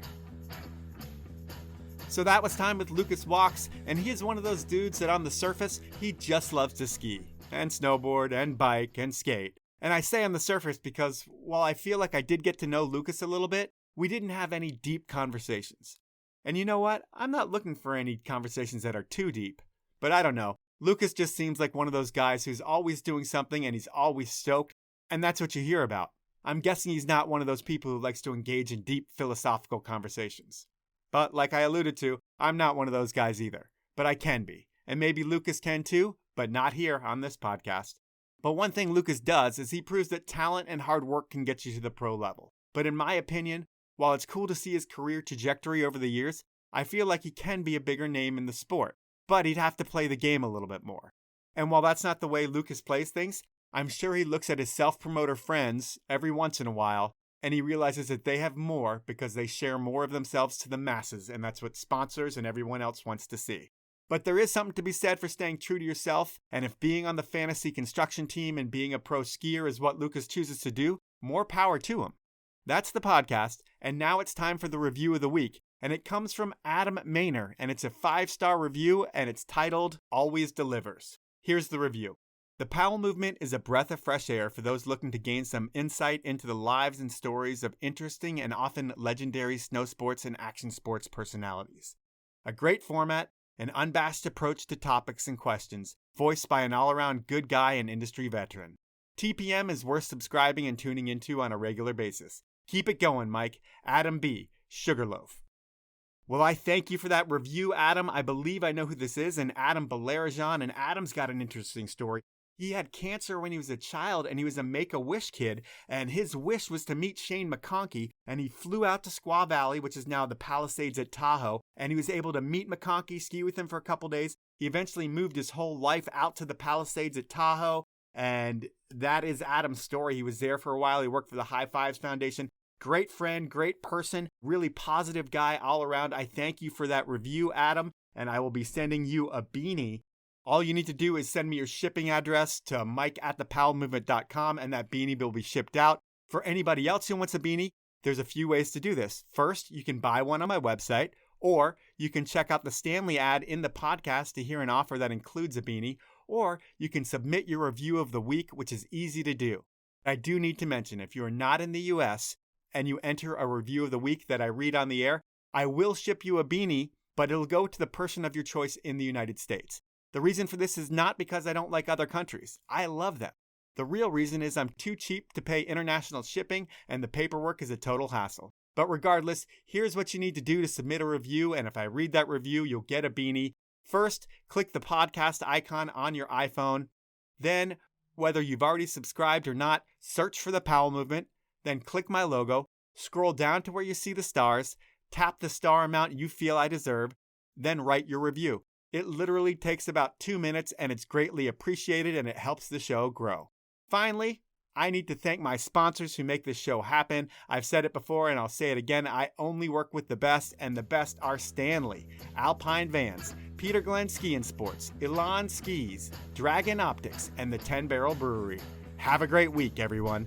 So that was time with Lucas Wachs, and he is one of those dudes that on the surface, he just loves to ski and snowboard and bike and skate. And I say on the surface because while I feel like I did get to know Lucas a little bit, we didn't have any deep conversations. And you know what? I'm not looking for any conversations that are too deep, but I don't know. Lucas just seems like one of those guys who's always doing something and he's always stoked, and that's what you hear about. I'm guessing he's not one of those people who likes to engage in deep philosophical conversations. But like I alluded to, I'm not one of those guys either. But I can be. And maybe Lucas can too, but not here on this podcast. But one thing Lucas does is he proves that talent and hard work can get you to the pro level. But in my opinion, while it's cool to see his career trajectory over the years, I feel like he can be a bigger name in the sport. But he'd have to play the game a little bit more. And while that's not the way Lucas plays things, I'm sure he looks at his self-promoter friends every once in a while, and he realizes that they have more because they share more of themselves to the masses, and that's what sponsors and everyone else wants to see. But there is something to be said for staying true to yourself, and if being on the fantasy construction team and being a pro skier is what Lucas chooses to do, more power to him. That's the podcast, and now it's time for the review of the week, and it comes from Adam Maynor, and it's a 5-star review, and it's titled, Always Delivers. Here's the review. The Powell Movement is a breath of fresh air for those looking to gain some insight into the lives and stories of interesting and often legendary snow sports and action sports personalities. A great format, an unabashed approach to topics and questions, voiced by an all-around good guy and industry veteran. TPM is worth subscribing and tuning into on a regular basis. Keep it going, Mike. Adam B., Sugarloaf. Well, I thank you for that review, Adam. I believe I know who this is, and Adam Balarajan, and Adam's got an interesting story. He had cancer when he was a child, and he was a Make-A-Wish kid, and his wish was to meet Shane McConkey, and he flew out to Squaw Valley, which is now the Palisades at Tahoe, and he was able to meet McConkey, ski with him for a couple days. He eventually moved his whole life out to the Palisades at Tahoe, and that is Adam's story. He was there for a while. He worked for the High Fives Foundation. Great friend, great person, really positive guy all around. I thank you for that review, Adam, and I will be sending you a beanie. All you need to do is send me your shipping address to mike@thepowellmovement.com, and that beanie will be shipped out. For anybody else who wants a beanie, there's a few ways to do this. First, you can buy one on my website, or you can check out the Stanley ad in the podcast to hear an offer that includes a beanie, or you can submit your review of the week, which is easy to do. I do need to mention, if you are not in the U.S., and you enter a review of the week that I read on the air, I will ship you a beanie, but it'll go to the person of your choice in the United States. The reason for this is not because I don't like other countries. I love them. The real reason is I'm too cheap to pay international shipping, and the paperwork is a total hassle. But regardless, here's what you need to do to submit a review, and if I read that review, you'll get a beanie. First, click the podcast icon on your iPhone. Then, whether you've already subscribed or not, search for the Powell Movement. Then click my logo, scroll down to where you see the stars, tap the star amount you feel I deserve, then write your review. It literally takes about 2 minutes, and it's greatly appreciated, and it helps the show grow. Finally, I need to thank my sponsors who make this show happen. I've said it before, and I'll say it again. I only work with the best, and the best are Stanley, Alpine Vans, Peter Glenn Ski and Sports, Elan Skis, Dragon Optics, and the 10 Barrel Brewery. Have a great week, everyone.